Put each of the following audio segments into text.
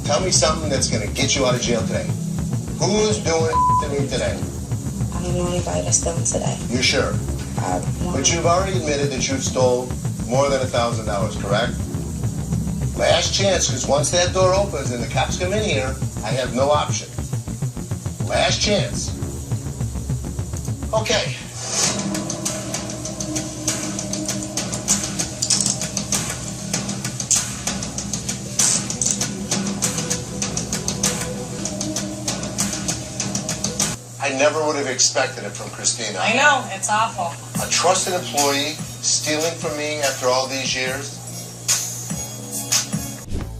Tell me something that's gonna get you out of jail today. Who's doing to me today? I don't know anybody that's stealing today. You sure? But you've already admitted that you stole more than $1,000, correct? Last chance, because once that door opens and the cops come in here, I have no option. Last chance. Okay. I never would have expected it from Christina. I know, it's awful. A trusted employee stealing from me after all these years.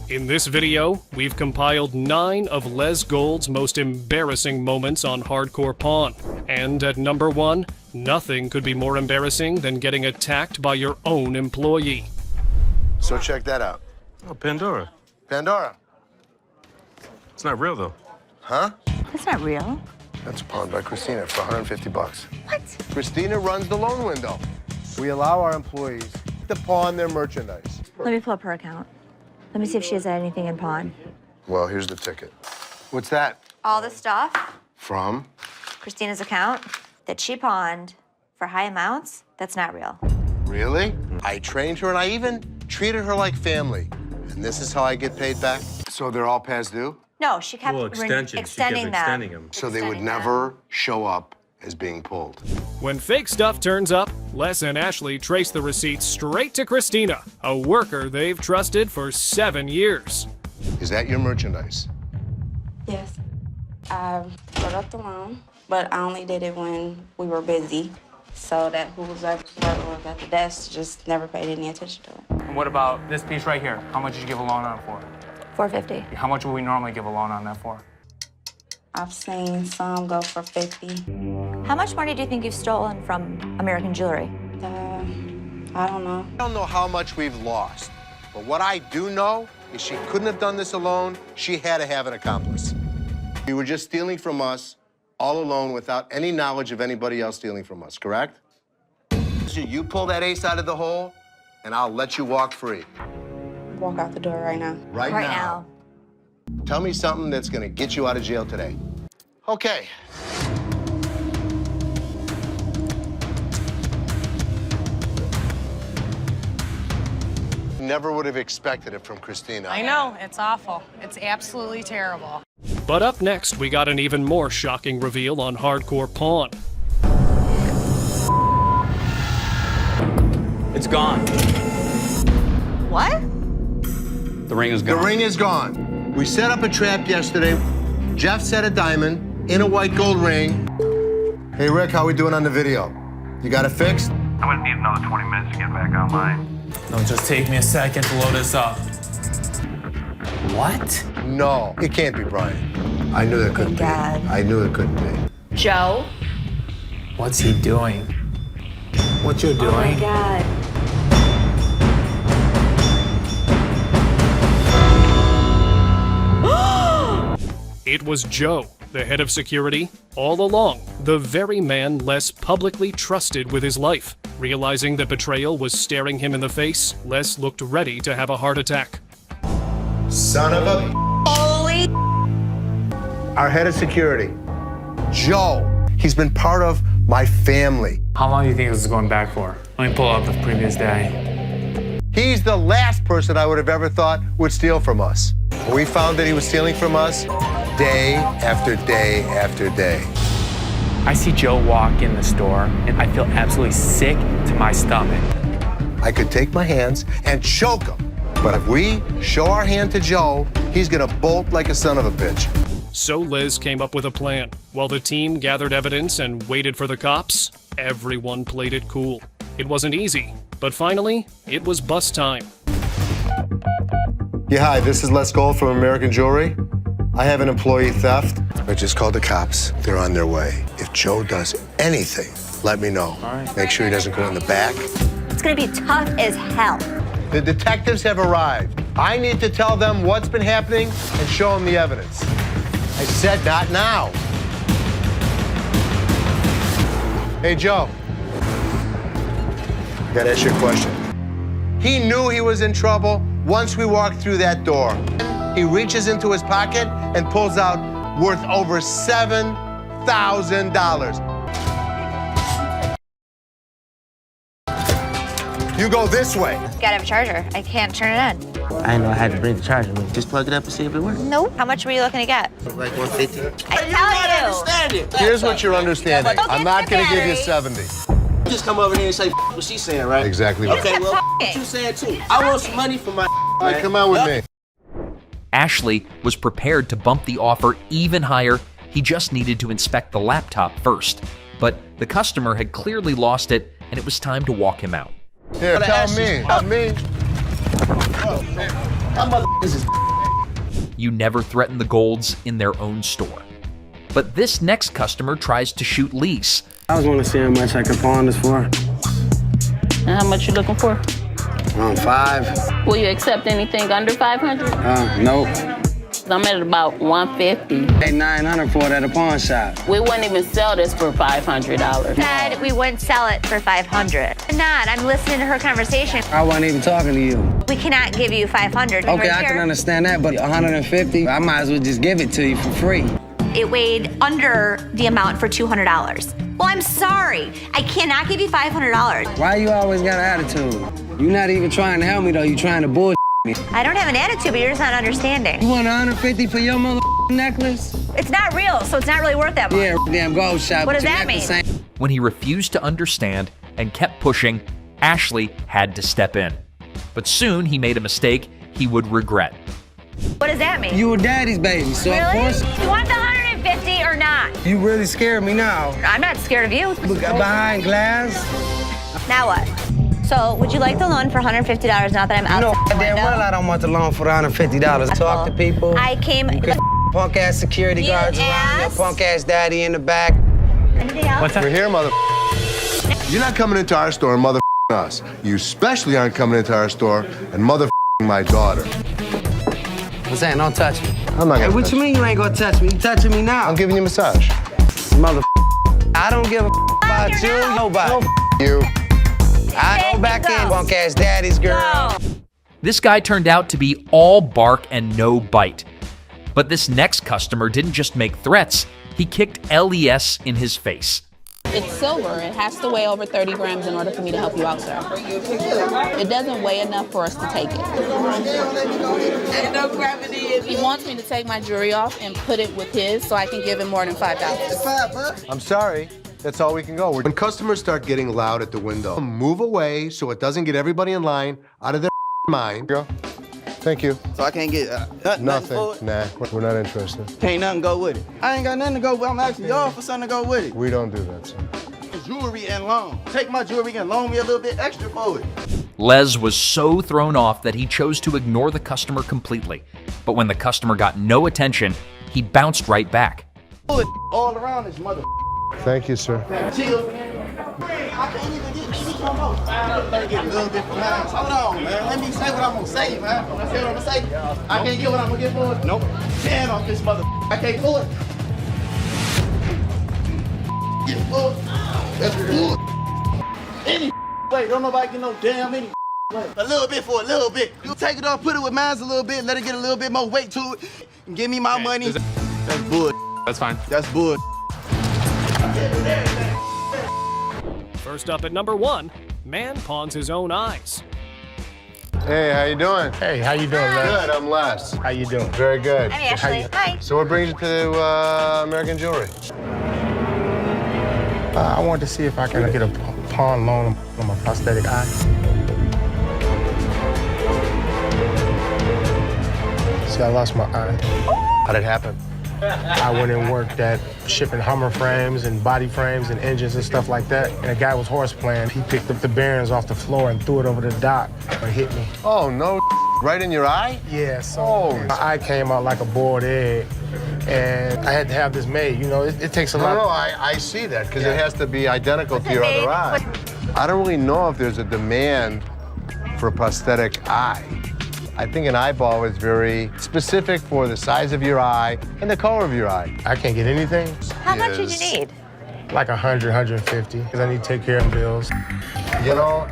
In this video, we've compiled 9 of Les Gold's most embarrassing moments on Hardcore Pawn. And at number 1, nothing could be more embarrassing than getting attacked by your own employee. So check that out. Oh, Pandora. Pandora. It's not real, though. Huh? That's not real. That's pawned by Christina for $150. What? Christina runs the loan window. We allow our employees to pawn their merchandise. Let me pull up her account. Let me see if she has anything in pawn. Well, here's the ticket. What's that? All the stuff, From? Christina's account, that she pawned for high amounts, that's not real. Really? I trained her and I even treated her like family. And this is how I get paid back? So they're all past due? No, she kept Well, extensions. extending She them. kept extending them. So they would Extending them. never show up as being pulled. When fake stuff turns up, Les and Ashley trace the receipts straight to Christina, a worker they've trusted for 7 years. Is that your merchandise? Yes. I wrote up the loan, but I only did it when we were busy. So that whoever was at the desk just never paid any attention to it. And what about this piece right here? How much did you give a loan on it for? $450. How much would we normally give a loan on that for? I've seen some go for 50. How much money do you think you've stolen from American Jewelry? I don't know. I don't know how much we've lost, but what I do know is she couldn't have done this alone. She had to have an accomplice. You were just stealing from us all alone without any knowledge of anybody else stealing from us, correct? So you pull that ace out of the hole, and I'll let you walk free. Walk out the door right now. Right now. Tell me something that's gonna get you out of jail today. Okay. Never would have expected it from Christina. I know, it's awful. It's absolutely terrible. But up next, we got an even more shocking reveal on Hardcore Pawn. It's gone. What? The ring is The gone. ring is gone. We set up a trap yesterday. Jeff set a diamond in a white gold ring. Hey, Rick, how we doing on the video? You got it fixed? I'm gonna need another 20 minutes to get back online. It'll just take me a second to load this up. What? No, it can't be Brian. I knew that couldn't be. God. I knew it couldn't be. Joe? What's he doing? What you're doing? Oh my God. It was Joe, the head of security, all along, the very man Les publicly trusted with his life. Realizing that betrayal was staring him in the face, Les looked ready to have a heart attack. Son of a... Holy... Our head of security, Joe. He's been part of my family. How long do you think this is going back for? Let me pull up the previous day. He's the last person I would have ever thought would steal from us. We found that he was stealing from us day after day after day. I see Joe walk in the store, and I feel absolutely sick to my stomach. I could take my hands and choke him. But if we show our hand to Joe, he's gonna bolt like a son of a bitch. So Liz came up with a plan. While the team gathered evidence and waited for the cops, everyone played it cool. It wasn't easy, but finally, it was bust time. Yeah, hi, this is Les Gold from American Jewelry. I have an employee theft. I just called the cops. They're on their way. If Joe does anything, let me know. All right. Make sure he doesn't go in the back. It's gonna be tough as hell. The detectives have arrived. I need to tell them what's been happening and show them the evidence. I said not now. Hey, Joe. I gotta ask you a question. He knew he was in trouble once we walked through that door. he reaches into his pocket and pulls out worth over $7,000. You go this way. Gotta have a charger. I can't turn it on. I didn't know I had to bring the charger with me. Just plug it up and see if it works. Nope. How much were you looking to get? Like 150. I tell you. Here's what you're understanding. Go I'm get not the going to give you battery. 70. You just come over here and say what she's saying, right? Exactly. You Right. just Okay, kept well, talking. what you saying too? I want some money for my All right, come on with me. Ashley was prepared to bump the offer even higher. He just needed to inspect the laptop first. But the customer had clearly lost it, and it was time to walk him out. Here, tell me. Tell me. My mother is You never threaten the Golds in their own store. But this next customer tries to shoot lease. I was want to see how much I could pawn this for. And how much you looking for? 5. Will you accept anything under 500? Nope. I'm at about 150. Pay 900 for it at a pawn shop. We wouldn't even sell this for $500. Said we wouldn't sell it for 500. Not. I'm listening to her conversation. I wasn't even talking to you. We cannot give you 500. Okay, Right I can here. understand that, but 150, I might as well just give it to you for free. It weighed under the amount for $200. Well, I'm sorry. I cannot give you $500. Why you always got an attitude? You're not even trying to help me though. You trying to bullshit me. I don't have an attitude, but you're just not understanding. You want 150 for your mother necklace? It's not real, so it's not really worth that much. Yeah, damn gold shop. What but does your that necklace mean? ain't- When he refused to understand and kept pushing, Ashley had to step in. But soon he made a mistake he would regret. What does that mean? You were daddy's baby, so of Really? course You want the 150 or not? you really scared me now. I'm not scared of you. Behind glass? Now what? So, would you like the loan for $150 now that I'm You know, outside the damn window? well I don't want the loan for the $150. Talk to people. I came. Punk ass security You guards around here, asked? punk ass daddy in the back. Anything else? We're here, mother. You're not coming into our store and mother us. You especially aren't coming into our store and mother my daughter. I'm saying, don't touch me. I'm not Hey, gonna what touch you mean you ain't gonna touch me? You touching me now. I'm giving you a massage. Mother. I don't give a about you, nobody. You. I go back in, punk ass daddy's girl. This guy turned out to be all bark and no bite. But this next customer didn't just make threats, he kicked LES in his face. It's silver. It has to weigh over 30 grams in order for me to help you out, sir. It doesn't weigh enough for us to take it. Ain't no gravity. He wants me to take my jewelry off and put it with his so I can give him more than $5. I'm sorry. That's all we can go. When customers start getting loud at the window, move away so it doesn't get everybody in line out of their mind. Girl, thank you. So I can't get Nothing. Nah, we're not interested. Can't nothing go with it. I ain't got nothing to go with. I'm asking y'all for something to go with it. We don't do that, sir. Jewelry and loan. Take my jewelry and loan me a little bit extra for it. Les was so thrown off that he chose to ignore the customer completely. But when the customer got no attention, he bounced right back. Bullet all around this mother. Thank you, sir. Chill. I can't even get me come on. Let me get a little bit from mine. Hold on, man. Let me say what I'm gonna say, man. When I say what I'm gonna say, I can't get what I'm gonna get for it. Nope. 10 off this mother. I can't pull it. Get full. That's good. Any way. Don't nobody get no damn any way. A little bit for a little bit. You take it off, put it with mine a little bit, let it get a little bit more weight to it, and give me my money. That's bull. That's fine. That's bull. First up at number 1, man pawns his own eyes. Hey, how you doing? Hey, how you doing, Les? Good, I'm Les. How you doing? Very good. Hi, Ashley. Hi. So what brings you to American Jewelry? I wanted to see if I can get a pawn loan on my prosthetic eye. See, I lost my eye. How'd it happen? I went and worked at shipping Hummer frames and body frames and engines and stuff like that. And a guy was horseplaying. He picked up the bearings off the floor and threw it over the dock and hit me. Oh, no. Right in your eye? Yeah, so Oh. my eye came out like a boiled egg. And I had to have this made. You know, it takes a lot. No, I see that because it has to be identical to your made? other eye. I don't really know if there's a demand for a prosthetic eye. I think an eyeball is very specific for the size of your eye and the color of your eye. I can't get anything. How much did you need? Like 100, 150, because I need to take care of bills. You know,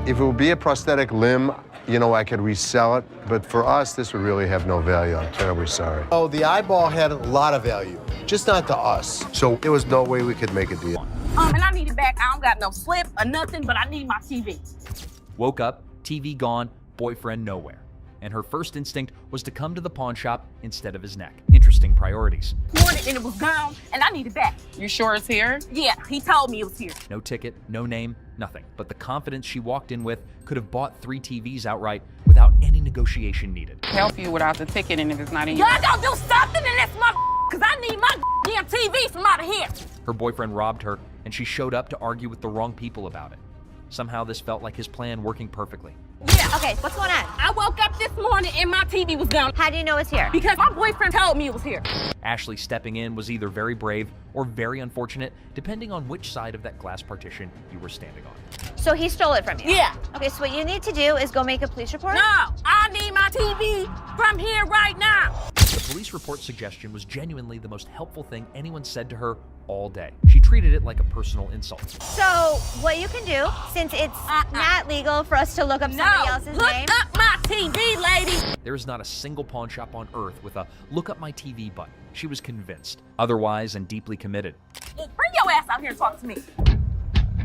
if it would be a prosthetic limb, you know, I could resell it, but for us, this would really have no value. I'm terribly sorry. Oh, the eyeball had a lot of value, just not to us. So there was no way we could make a deal. And I need it back. I don't got no slip or nothing, but I need my TV. Woke up, TV gone, boyfriend nowhere. And her first instinct was to come to the pawn shop instead of his neck. Interesting priorities. Wanted and it was gone, and I need it back. You sure it's here? Yeah, he told me it was here. No ticket, no name, nothing. But the confidence she walked in with could have bought 3 TVs outright without any negotiation needed. Help you without the ticket, and if it's not in here. Y'all gonna do something in this because I need my damn TV from out of here. Her boyfriend robbed her, and she showed up to argue with the wrong people about it. Somehow this felt like his plan working perfectly. Yeah. Okay, what's going on? I woke up this morning and my TV was gone. How do you know it's here? Because my boyfriend told me it was here. Ashley stepping in was either very brave or very unfortunate, depending on which side of that glass partition you were standing on. So he stole it from you? Yeah. Okay, so what you need to do is go make a police report? No, I need my TV from here right now. The police report suggestion was genuinely the most helpful thing anyone said to her all day. She treated it like a personal insult. So what you can do, since it's not legal for us to look up somebody else's look name. up my TV, lady. There is not a single pawn shop on earth with a look up my TV button. She was convinced, otherwise and deeply committed. Bring your ass out here and talk to me.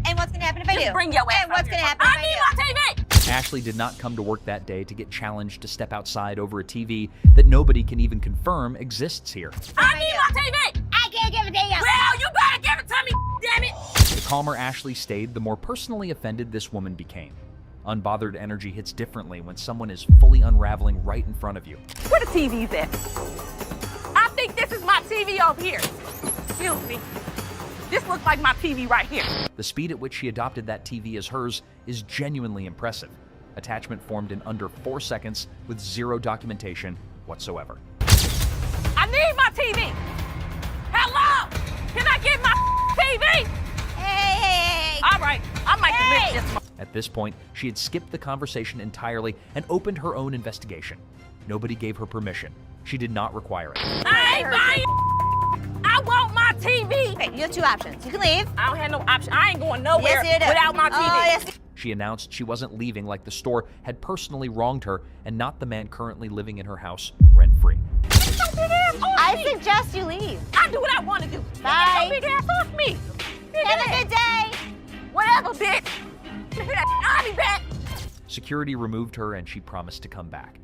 And what's gonna happen if I do? Bring your ass And what's out gonna here. happen if I do? I need my TV. Ashley did not come to work that day to get challenged to step outside over a TV that nobody can even confirm exists here. I need my TV. I can't give it to you. Well, you better give it to me, damn it. The calmer Ashley stayed, the more personally offended this woman became. Unbothered energy hits differently when someone is fully unraveling right in front of you. Where the TV's at? I think this is my TV over here. Excuse me. This looks like my TV right here. The speed at which she adopted that TV as hers is genuinely impressive. Attachment formed in under 4 seconds with zero documentation whatsoever. I need my TV. Hello? Can I get my TV? Hey. All right, I might delete this one. At this point, she had skipped the conversation entirely and opened her own investigation. Nobody gave her permission. She did not require it. I ain't buying. I want my TV. Okay, you have 2 options. You can leave. I don't have no option. I ain't going nowhere Yes, you do. without my TV. Oh, yes. She announced she wasn't leaving like the store had personally wronged her and not the man currently living in her house rent-free. I suggest you leave. I do what I want to do. Bye. Big ass off me. Have a good day. Whatever, bitch. I'll be back. Security removed her and she promised to come back.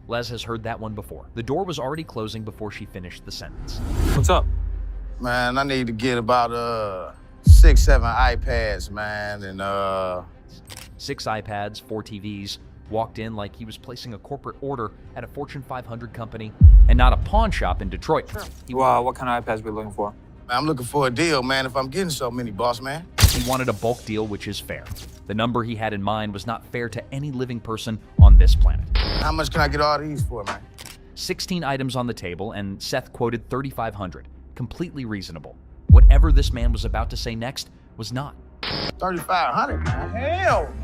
Les has heard that one before. The door was already closing before she finished the sentence. What's up? Man, I need to get about 6, 7 iPads, man, and 6 iPads, 4 TVs, walked in like he was placing a corporate order at a Fortune 500 company and not a pawn shop in Detroit. Wow, what kind of iPads we looking for? I'm looking for a deal, man, if I'm getting so many, boss man. He wanted a bulk deal, which is fair. The number he had in mind was not fair to any living person on this planet. How much can I get all these for, man? 16 items on the table, and Seth quoted $3,500. Completely reasonable. Whatever this man was about to say next was not. 3,500, man. Hell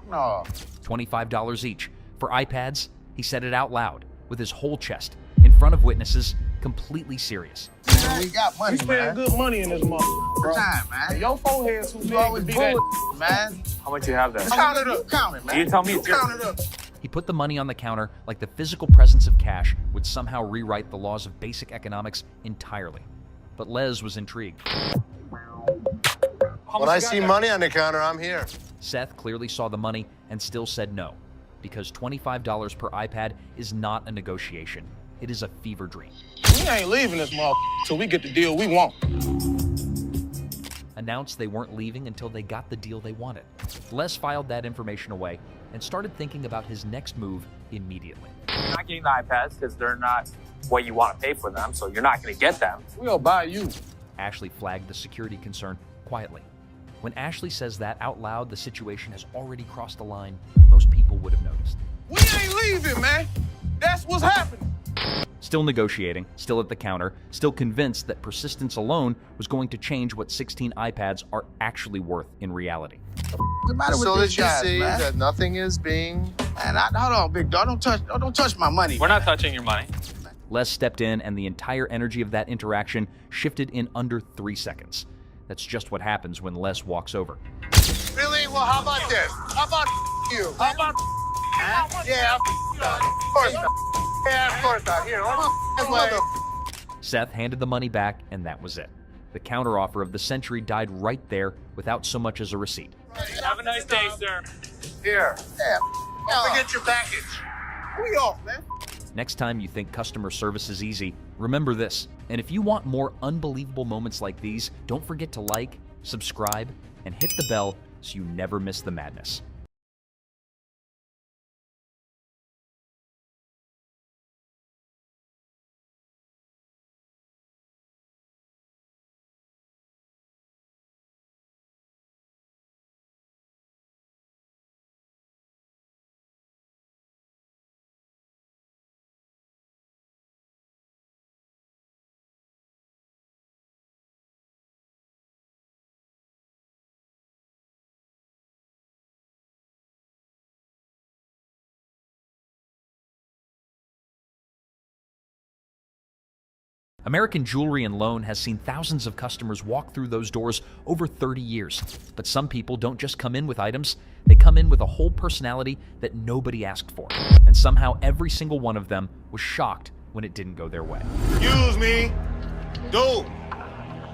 no. $25 each. For iPads, he said it out loud, with his whole chest, in front of witnesses, completely serious. Man, we got money, We spend man. good money in this motherfucker, bro. Time, man. Your forehead too big You always to be that. bull, man. How much you have there? Count it up. Count it, man. You tell me. Count it up. He put the money on the counter like the physical presence of cash would somehow rewrite the laws of basic economics entirely. But Les was intrigued. When I see money on the counter, I'm here. Seth clearly saw the money and still said no, because $25 per iPad is not a negotiation. It is a fever dream. We ain't leaving this motherfucker till we get the deal we want. Announced they weren't leaving until they got the deal they wanted. Les filed that information away and started thinking about his next move immediately. You're not getting the iPads because they're not what you want to pay for them, so you're not going to get them. We'll buy you. Ashley flagged the security concern quietly. When Ashley says that out loud, the situation has already crossed a line most people would have noticed. We ain't leaving, man. That's what's happening. Still negotiating, still at the counter, still convinced that persistence alone was going to change what 16 iPads are actually worth in reality. What's the matter with So these that you guys, see man? that nothing is being... Man, hold on, big dog. Don't touch my money. We're not touching your money. Les stepped in, and the entire energy of that interaction shifted in under 3 seconds. That's just what happens when Les walks over. Really? Well, how about this? How about you? How about Yeah, of course not. Yeah, of course not. Here, mother. Seth handed the money back, and that was it. The counteroffer of the century died right there without so much as a receipt. Have a nice day, sir. Here. Yeah. Don't forget your package. We off, man. Next time you think customer service is easy, remember this. And if you want more unbelievable moments like these, don't forget to like, subscribe, and hit the bell so you never miss the madness. American Jewelry and Loan has seen thousands of customers walk through those doors over 30 years. But some people don't just come in with items, they come in with a whole personality that nobody asked for. And somehow every single one of them was shocked when it didn't go their way. Excuse me. Dude,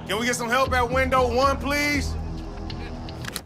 can we get some help at window 1, please?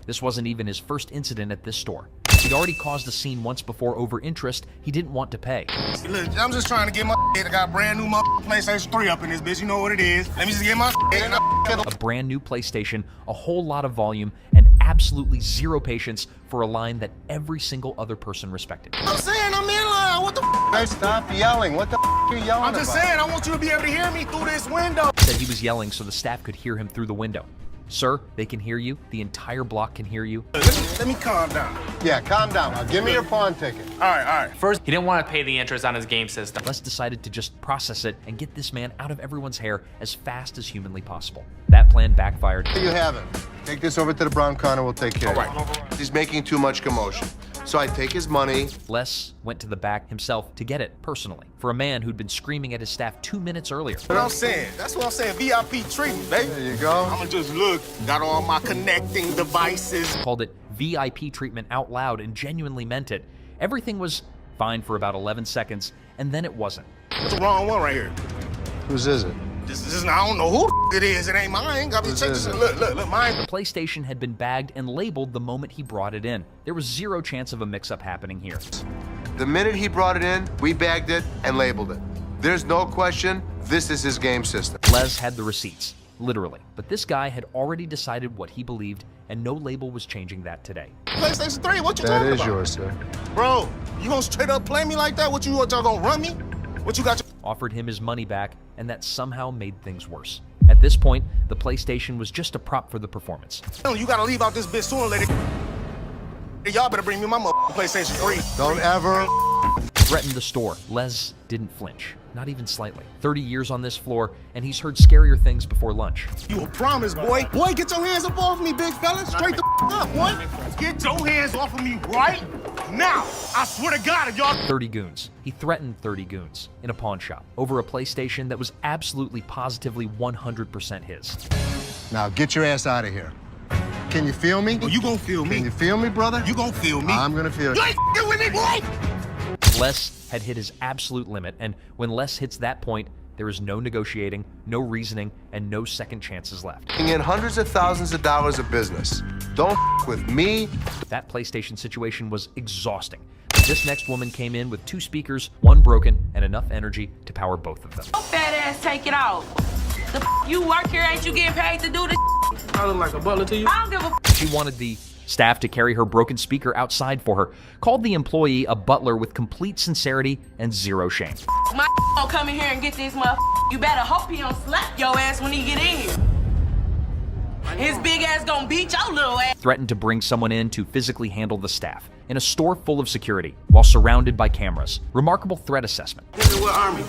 This wasn't even his first incident at this store. He'd already caused a scene once before over interest he didn't want to pay. Look, I'm just trying to get my I got a brand new PlayStation 3 up in this bitch. You know what it is. Let me just get my and A brand new PlayStation, a whole lot of volume, and absolutely zero patience for a line that every single other person respected. I'm saying I'm in line. What the Hey, stop yelling. What the are you yelling I'm just about? saying I want you to be able to hear me through this window. Said he was yelling so the staff could hear him through the window. Sir, they can hear you. The entire block can hear you. Let me calm down. Yeah, calm down. Now, give me your pawn ticket. All right. First, he didn't want to pay the interest on his game system. Les decided to just process it and get this man out of everyone's hair as fast as humanly possible. That plan backfired. You have it. Take this over to the brown counter. We'll take care of it. He's making too much commotion. So I take his money. Les went to the back himself to get it personally for a man who'd been screaming at his staff 2 minutes earlier. What I'm saying. That's what I'm saying. VIP treatment, baby. There you go. I'ma just look. Got all my connecting devices. Called it VIP treatment out loud and genuinely meant it. Everything was fine for about 11 seconds, and then it wasn't. That's the wrong one right here. Whose is it? This is I don't know who it is. It ain't mine. Got me check this. Look, mine. The PlayStation had been bagged and labeled the moment he brought it in. There was zero chance of a mix-up happening here. The minute he brought it in, we bagged it and labeled it. There's no question, this is his game system. Les had the receipts, literally. But this guy had already decided what he believed, and no label was changing that today. PlayStation 3, what you That talking is about? yours, sir. Bro, you gonna straight up play me like that? What y'all gonna run me? What you got? Offered him his money back, and that somehow made things worse. At this point, the PlayStation was just a prop for the performance. You gotta leave out this bitch sooner or later. Y'all better bring me my PlayStation 3. Don't ever. Threatened the store. Les didn't flinch, not even slightly. 30 years on this floor, and he's heard scarier things before lunch. You a promise, boy. Boy, get your hands up off me, big fella. Straight the up, boy. Get your hands off of me right now. I swear to God, if y'all... 30 goons. He threatened 30 goons in a pawn shop over a PlayStation that was absolutely positively 100% his. Now get your ass out of here. Can you feel me? Oh, you gonna feel me. Can you feel me, brother? You gonna feel me. I'm gonna feel You you. ain't f***ing with me, boy. Les had hit his absolute limit, and when Les hits that point, there is no negotiating, no reasoning, and no second chances left. In hundreds of thousands of dollars of business. Don't with me. That PlayStation situation was exhausting. But this next woman came in with 2 speakers, 1 broken, and enough energy to power both of them. Fat ass, take it off. The you work here, ain't you getting paid to do this? I look like a butler to you? I don't give a She wanted the staff to carry her broken speaker outside for her, called the employee a butler with complete sincerity and zero shame. My gonna come in here and get this motherfucker. You better hope he don't slap your ass when he get in here. His big ass gonna beat your little ass. Threatened to bring someone in to physically handle the staff in a store full of security while surrounded by cameras. Remarkable threat assessment. What army?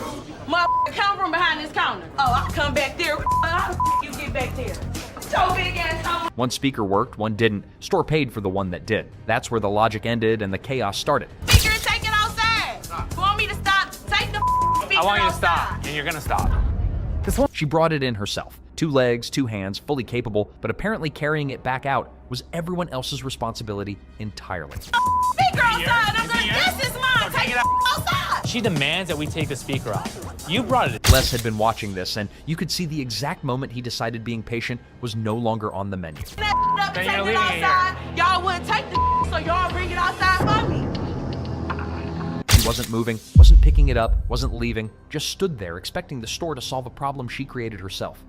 Motherfucker, come from behind this counter. Oh, I come back there. How the you get back there? So big ass counter. One speaker worked, one didn't. Store paid for the one that did. That's where the logic ended and the chaos started. Speaker, take it outside. You want me to stop? Take the speaker I want you to outside. stop, and you're gonna stop. She brought it in herself, 2 legs, 2 hands, fully capable, but apparently carrying it back out was everyone else's responsibility entirely. Speaker outside. I'm like, this is mine. Take it outside. She demands that we take the speaker off. You brought it. Les had been watching this, and you could see the exact moment he decided being patient was no longer on the menu. Up and take it outside. Y'all wouldn't take the so y'all bring it outside for me. She wasn't moving, wasn't picking it up, wasn't leaving, just stood there expecting the store to solve a problem she created herself.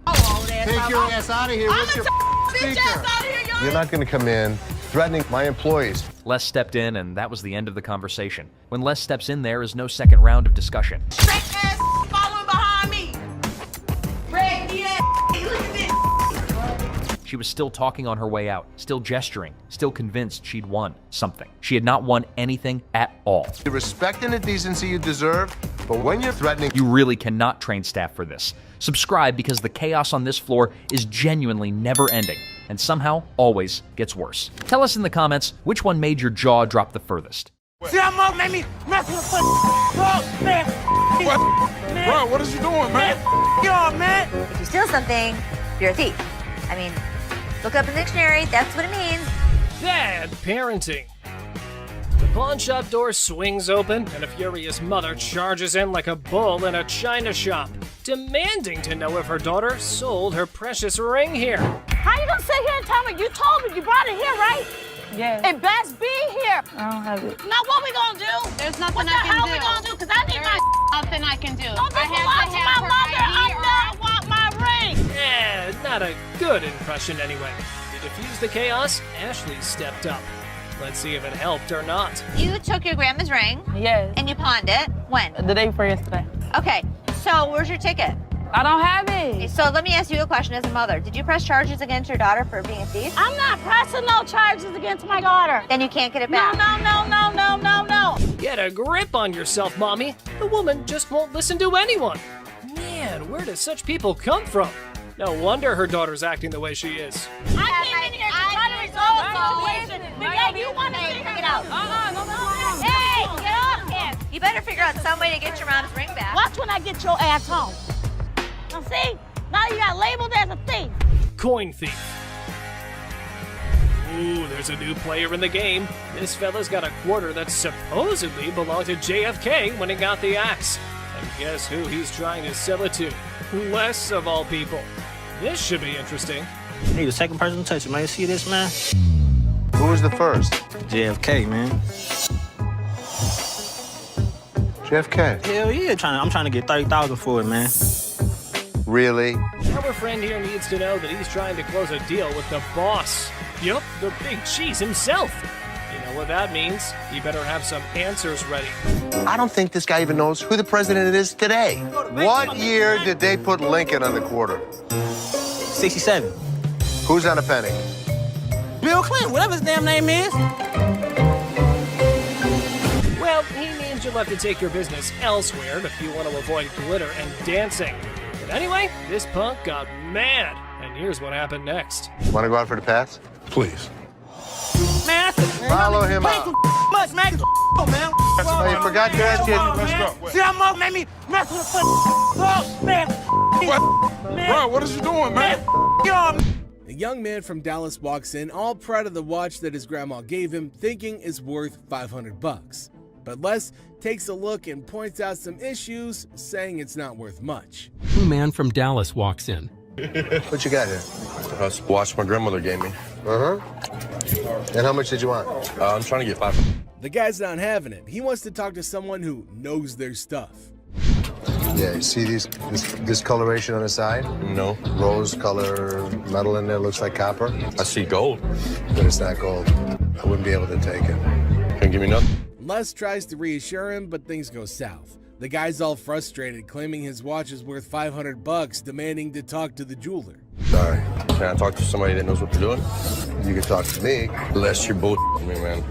Take your ass out of here with your speaker. You're not going to come in threatening my employees. Les stepped in, and that was the end of the conversation. When Les steps in, there is no second round of discussion. Straight ass following behind me. Red, look at this. She was still talking on her way out, still gesturing, still convinced she'd won something. She had not won anything at all. The respect and the decency you deserve, but when you're threatening... You really cannot train staff for this. Subscribe because the chaos on this floor is genuinely never ending and somehow always gets worse. Tell us in the comments which one made your jaw drop the furthest. See how Mug made me mess with the bro, man. Bro, what is you doing, man? Y'all, man. If you steal something, you're a thief. I mean, look up in the dictionary, that's what it means. Bad parenting. The pawn shop door swings open, and a furious mother charges in like a bull in a china shop, demanding to know if her daughter sold her precious ring here. How you gonna sit here and tell me you told me you brought it here, right? Yeah. It best be here. I don't have it. Now what we gonna do? There's nothing what I can do. What the hell we gonna do? Cause I need my Nothing I can do. Don't this belong to my mother. I want my ring. Not a good impression anyway. To defuse the chaos, Ashley stepped up. Let's see if it helped or not. You took your grandma's ring. Yes. And you pawned it. When? The day before yesterday. Okay, so where's your ticket? I don't have it. So let me ask you a question as a mother. Did you press charges against your daughter for being a thief? I'm not pressing no charges against my daughter. Then you can't get it back. No. Get a grip on yourself, Mommy. The woman just won't listen to anyone. Man, where do such people come from? No wonder her daughter's acting the way she is. I came in here to try to resolve the situation. But yeah, you want to figure it out. Hey, get off him. You better figure out some way to get your mom's ring back. Watch when I get your ass home. Now see, now you got labeled as a thief. Coin thief. Ooh, there's a new player in the game. This fella's got a quarter that supposedly belonged to JFK when he got the axe. And guess who he's trying to sell it to? Les, of all people. This should be interesting. Hey, the second person to touch it, man. You see this, man? Who was the first? JFK, man. JFK. Hell yeah, I'm trying to get 30,000 for it, man. Really? Our friend here needs to know that he's trying to close a deal with the boss. Yup, the big cheese himself. You know what that means? You better have some answers ready. I don't think this guy even knows who the president is today. What year did they put Lincoln on the quarter? 67. Who's on a penny? Bill Clinton, whatever his damn name is. Well, he means you'll have to take your business elsewhere if you want to avoid glitter and dancing. But anyway, this punk got mad, and here's what happened next. Want to go out for the pass? Please. Man, Follow him out. much, man. Man. Oh, you forgot to ask you. Let's go. See how Mug made me mess with the man. Bro, what is you doing, man? A young man from Dallas walks in, all proud of the watch that his grandma gave him, thinking is worth $500. But Les takes a look and points out some issues, saying it's not worth much. A man from Dallas walks in. What you got here? That's the watch my grandmother gave me. And how much did you want? I'm trying to get 500. The guy's not having it. He wants to talk to someone who knows their stuff. Yeah, you see this discoloration on the side? No. Rose color metal in there, looks like copper. I see gold. But it's not gold. I wouldn't be able to take it. Can't give me nothing. Les tries to reassure him, but things go south. The guy's all frustrated, claiming his watch is worth $500, demanding to talk to the jeweler. Sorry. Can I talk to somebody that knows what they're doing? You can talk to me. Unless you're bullshitting me, man.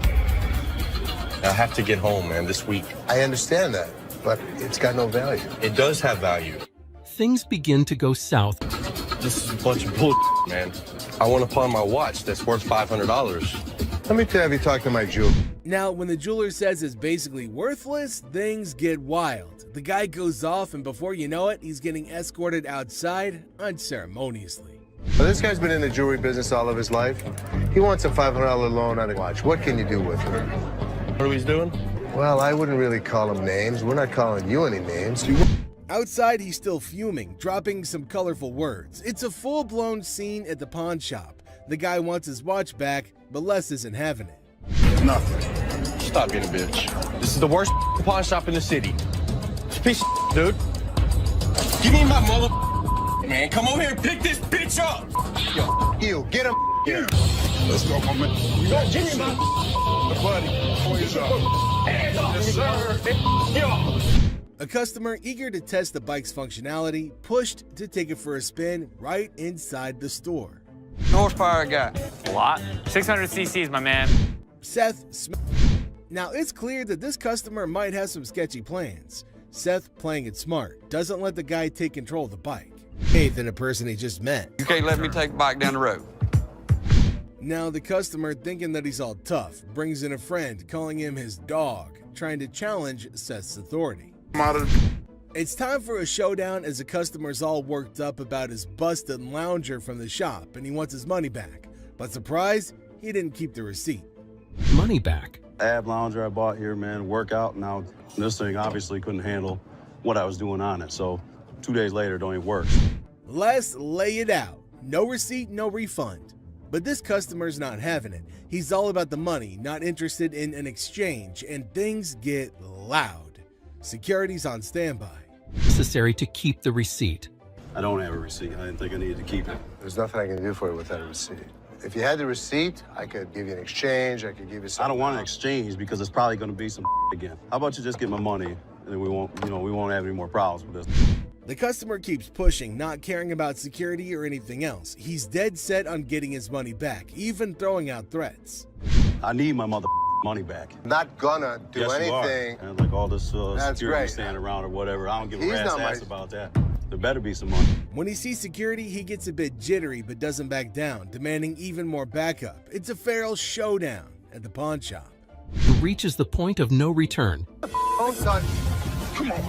I have to get home, man, this week. I understand that, but it's got no value. It does have value. Things begin to go south. This is a bunch of bullshit, man. I want to pawn my watch that's worth $500. Let me have you talk to my jeweler. Now, when the jeweler says it's basically worthless, things get wild. The guy goes off, and before you know it, he's getting escorted outside unceremoniously. Well, this guy's been in the jewelry business all of his life. He wants a $500 loan on a watch. What can you do with it? What are we doing? Well, I wouldn't really call him names. We're not calling you any names. Outside, he's still fuming, dropping some colorful words. It's a full-blown scene at the pawn shop. The guy wants his watch back, but Les isn't having it. Nothing. Stop being a bitch. This is the worst pawn shop in the city. It's a piece of dude. Give me my mother. Man, come over here and pick this bitch up. Yo, you get him here. Let's go, my man. You got Jimmy, man. Buddy, hands up. Hands up. Yes, sir. Yo. A customer eager to test the bike's functionality pushed to take it for a spin right inside the store. Horsepower guy. A lot. 600 cc's, my man. Seth Now, it's clear that this customer might have some sketchy plans. Seth, playing it smart, doesn't let the guy take control of the bike. Faith in a person he just met. You can't let me take the bike down the road. Now, the customer, thinking that he's all tough, brings in a friend, calling him his dog, trying to challenge Seth's authority. It's time for a showdown as the customer's all worked up about his busted lounger from the shop and he wants his money back. But surprise, he didn't keep the receipt. Money back. Ab lounger I bought here, man, workout. Now, this thing obviously couldn't handle what I was doing on it. So 2 days later, it don't even work. Let's lay it out. No receipt, no refund. But this customer's not having it. He's all about the money, not interested in an exchange, and things get loud. Security's on standby. Necessary to keep the receipt. I don't have a receipt. I didn't think I needed to keep it. There's nothing I can do for you without a receipt. If you had the receipt, I could give you an exchange. I could give you something. I don't want an exchange because it's probably going to be some again. How about you just get my money and then we won't have any more problems with this. The customer keeps pushing, not caring about security or anything else. He's dead set on getting his money back, even throwing out threats. I need my money back. Not gonna do anything. And like all this security great. standing around or whatever. I don't give a He's rat's not ass my- about that. There better be some money. When he sees security, he gets a bit jittery but doesn't back down, demanding even more backup. It's a feral showdown at the pawn shop. Reaches the point of no return. Oh, son. Come on.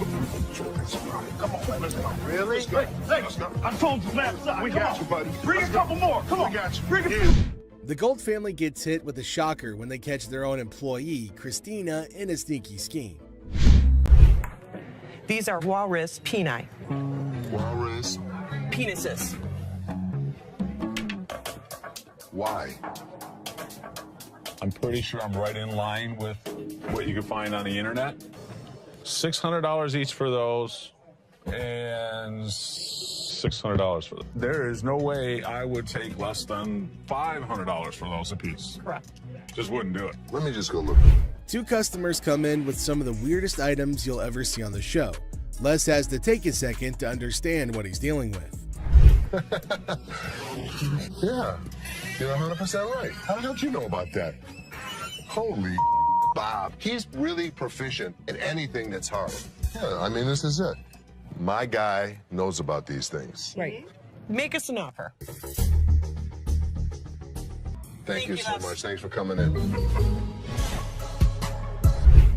Come on, let's go. Really? Let's go. I told you last time. We got you, buddy. Bring a couple more. Come on. We got you. Bring a few. The Gold family gets hit with a shocker when they catch their own employee, Christina, in a sneaky scheme. These are walrus peni. Walrus. Penises. Why? I'm pretty sure I'm right in line with what you can find on the internet. $600 each for those, and $600 for them. There is no way I would take less than $500 for those apiece. Correct. Just wouldn't do it. Let me just go look. Two customers come in with some of the weirdest items you'll ever see on the show. Les has to take a second to understand what he's dealing with. Yeah, you're 100% right. How the hell did you know about that? Holy Bob. He's really proficient in anything that's hard. Yeah, I mean, this is it. My guy knows about these things. Right. Make us an offer. Thank you so much. Thanks for coming in.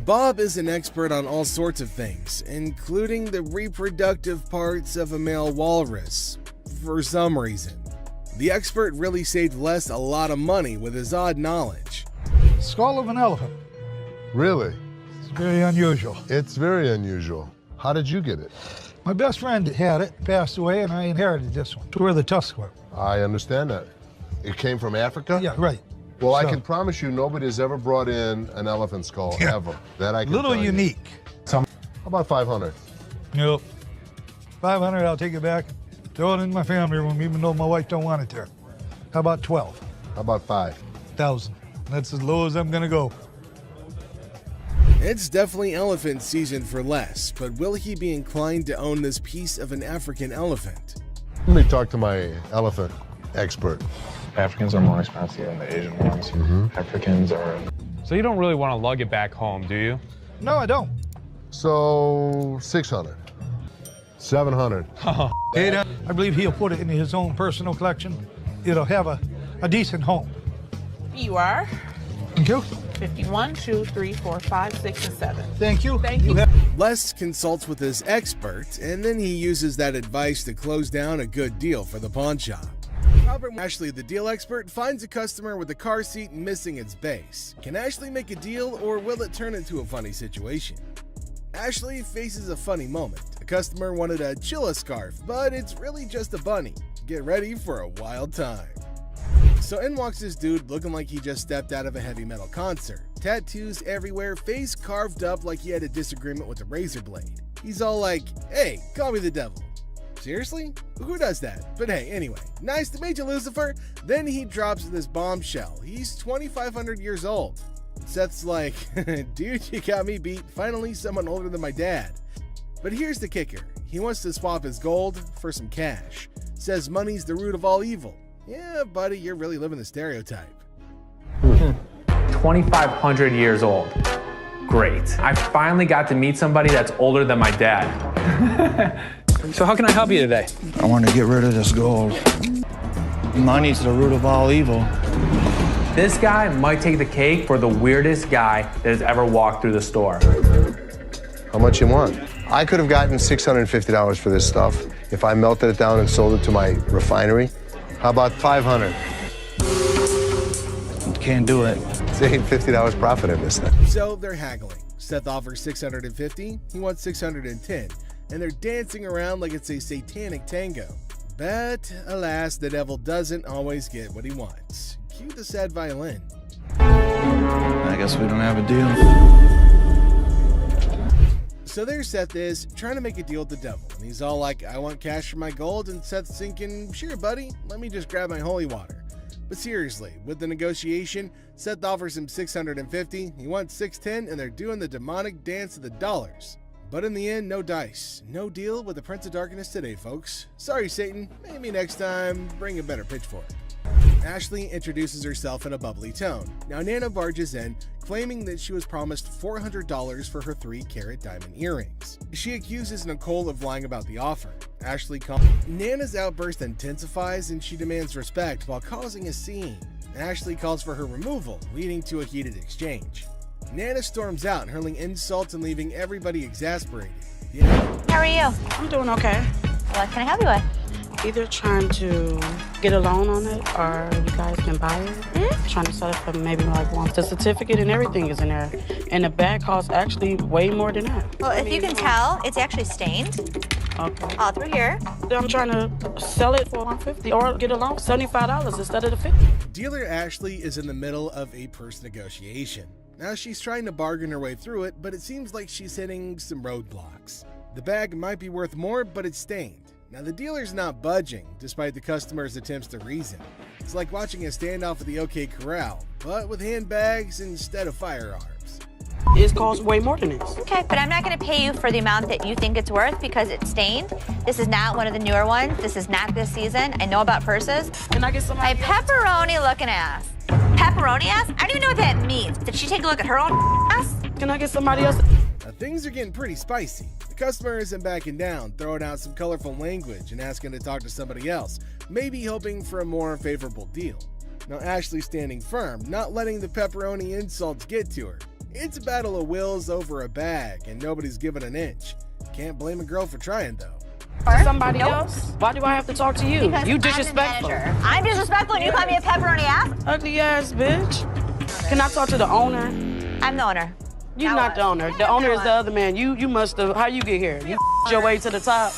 Bob is an expert on all sorts of things, including the reproductive parts of a male walrus, for some reason. The expert really saved Les a lot of money with his odd knowledge. Skull of an elephant. Really? It's very unusual. It's very unusual. How did you get it? My best friend had it, passed away, and I inherited this one. To where the tusks were. I understand that. It came from Africa? Yeah, right. Well, I So- can promise you nobody's ever brought in an elephant skull, ever. That I can Little tell you. unique. How about 500? Nope. 500, I'll take it back. Throw it in my family room, even though my wife don't want it there. How about 12? How about 5,000? That's as low as I'm gonna go. It's definitely elephant season for Les, but will he be inclined to own this piece of an African elephant? Let me talk to my elephant expert. Africans are more expensive than the Asian ones. Africans are... So you don't really want to lug it back home, do you? No, I don't. So 600, 700. 800. I believe he'll put it in his own personal collection. It'll have a decent home. You are? Thank you. 51, 2, 3, 4, 5, 6, and 7. Thank you. Thank you. Les consults with his expert, and then he uses that advice to close down a good deal for the pawn shop. Robert Ashley, the deal expert, finds a customer with a car seat missing its base. Can Ashley make a deal, or will it turn into a funny situation? Ashley faces a funny moment. A customer wanted a Chilla scarf, but it's really just a bunny. Get ready for a wild time. So in walks this dude looking like he just stepped out of a heavy metal concert. Tattoos everywhere, face carved up like he had a disagreement with a razor blade. He's all like, "Hey, call me the devil." Seriously? Who does that? But hey, anyway, nice to meet you, Lucifer. Then he drops this bombshell. He's 2,500 years old. Seth's like, "Dude, you got me beat. Finally, someone older than my dad." But here's the kicker. He wants to swap his gold for some cash. Says money's the root of all evil. Yeah, buddy, you're really living the stereotype. 2,500 years old. Great. I finally got to meet somebody that's older than my dad. So how can I help you today? I want to get rid of this gold. Money's the root of all evil. This guy might take the cake for the weirdest guy that has ever walked through the store. How much you want? I could have gotten $650 for this stuff if I melted it down and sold it to my refinery. How about $500? Can't do it. It's $850 profit in this thing. So they're haggling. Seth offers $650, he wants $610, and they're dancing around like it's a satanic tango. But alas, the devil doesn't always get what he wants. Cue the sad violin. I guess we don't have a deal. So there Seth is, trying to make a deal with the devil. And he's all like, "I want cash for my gold," and Seth's thinking, "Sure, buddy, let me just grab my holy water." But seriously, with the negotiation, Seth offers him $650, he wants $610, and they're doing the demonic dance of the dollars. But in the end, no dice. No deal with the Prince of Darkness today, folks. Sorry, Satan. Maybe next time, bring a better pitchfork. Ashley introduces herself in a bubbly tone. Now Nana barges in, claiming that she was promised $400 for her 3-carat diamond earrings. She accuses Nicole of lying about the offer. Ashley Nana's outburst intensifies and she demands respect while causing a scene. Ashley calls for her removal, leading to a heated exchange. Nana storms out, hurling insults and leaving everybody exasperated. How are you? I'm doing okay. What can I help you with? Either trying to get a loan on it or you guys can buy it. Trying to sell it for maybe like one. The certificate and everything is in there. And the bag costs actually way more than that. Well, if you can tell, it's actually stained. Okay. All through here. I'm trying to sell it for $150 or get a loan $75 instead of the $50. Dealer Ashley is in the middle of a purse negotiation. Now she's trying to bargain her way through it, but it seems like she's hitting some roadblocks. The bag might be worth more, but it's stained. Now the dealer's not budging, despite the customer's attempts to reason. It's like watching a standoff at the OK Corral, but with handbags instead of firearms. It costs way more than this. Okay, but I'm not going to pay you for the amount that you think it's worth because it's stained. This is not one of the newer ones. This is not this season. I know about purses. Can I get somebody? My pepperoni looking ass. Pepperoni ass? I don't even know what that means. Did she take a look at her own ass? Can I get somebody else? Now, things are getting pretty spicy. The customer isn't backing down, throwing out some colorful language and asking to talk to somebody else, maybe hoping for a more favorable deal. Now Ashley's standing firm, not letting the pepperoni insults get to her. It's a battle of wills over a bag, and nobody's giving an inch. Can't blame a girl for trying, though. Somebody else? Why do I have to talk to you? Because You disrespectful. I'm disrespectful and you call me a pepperoni ass? Ugly ass bitch. Can I talk to the owner? I'm the owner. You're not the owner. The owner is the other man. You must have. How you get here? You your way to the top.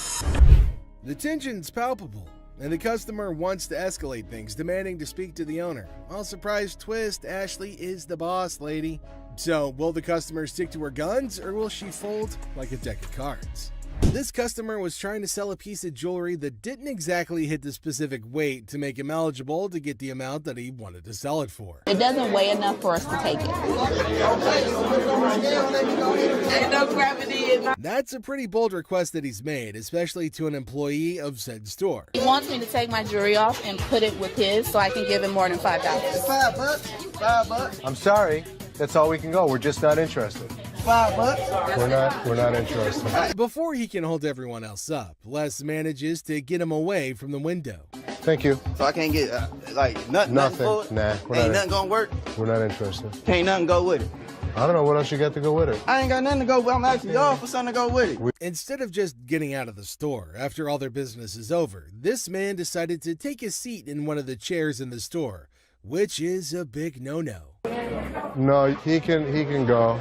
The tension's palpable, and the customer wants to escalate things, demanding to speak to the owner. Well, surprise twist, Ashley is the boss lady. So, will the customer stick to her guns, or will she fold like a deck of cards? This customer was trying to sell a piece of jewelry that didn't exactly hit the specific weight to make him eligible to get the amount that he wanted to sell it for. It doesn't weigh enough for us to take it. Ain't no gravity in my... That's a pretty bold request that he's made, especially to an employee of said store. He wants me to take my jewelry off and put it with his so I can give him more than $5. $5. I'm sorry. That's all we can go. We're just not interested. $5. We're not interested. Before he can hold everyone else up, Les manages to get him away from the window. Thank you. So I can't get nothing for it? Nah, Ain't nothing gonna work? We're not interested. Ain't nothing go with it. I don't know what else you got to go with it. I ain't got nothing to go with. I'm asking y'all for something to go with it. Instead of just getting out of the store after all their business is over, this man decided to take a seat in one of the chairs in the store, which is a big no-no. No, he can go.